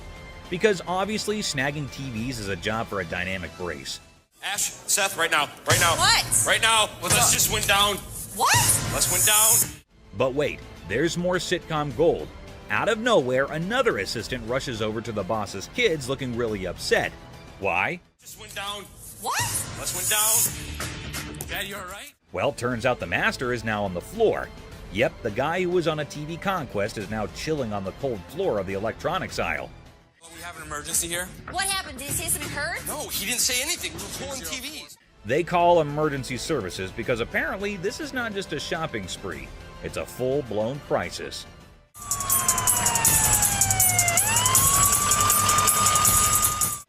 Because obviously snagging TVs is a job for a dynamic brace. Ash, Seth, right now. Right now. What? Right now. Let's just win down. What? Let's win down. But wait, there's more sitcom gold. Out of nowhere, another assistant rushes over to the boss's kids looking really upset. Why? Just win down. What? Let's win down. Dad, you all right? Well, turns out the master is now on the floor. Yep, the guy who was on a TV conquest is now chilling on the cold floor of the electronics aisle. Well, we have an emergency here. What happened? Did he say something hurt? No, he didn't say anything. We're pulling TVs. They call emergency services because apparently this is not just a shopping spree. It's a full-blown crisis.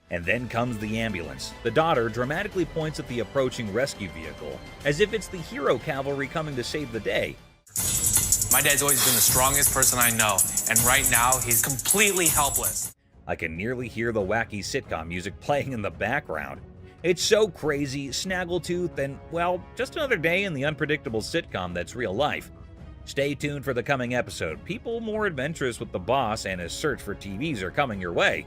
And then comes the ambulance. The daughter dramatically points at the approaching rescue vehicle, as if it's the hero cavalry coming to save the day. My dad's always been the strongest person I know, and right now he's completely helpless. I can nearly hear the wacky sitcom music playing in the background. It's so crazy, snaggletooth, and, well, just another day in the unpredictable sitcom that's real life. Stay tuned for the coming episode. People more adventurous with the boss and his search for TVs are coming your way.